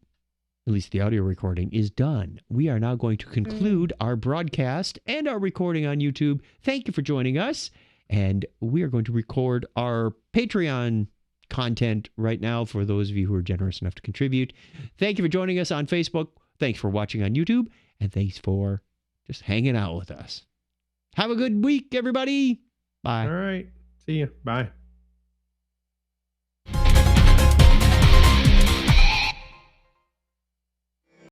at least the audio recording, is done. We are now going to conclude our broadcast and our recording on YouTube. Thank you for joining us. And we are going to record our Patreon content right now for those of you who are generous enough to contribute. Thank you for joining us on Facebook. Thanks for watching on YouTube. And thanks for just hanging out with us. Have a good week, everybody. Bye. All right. See you. Bye.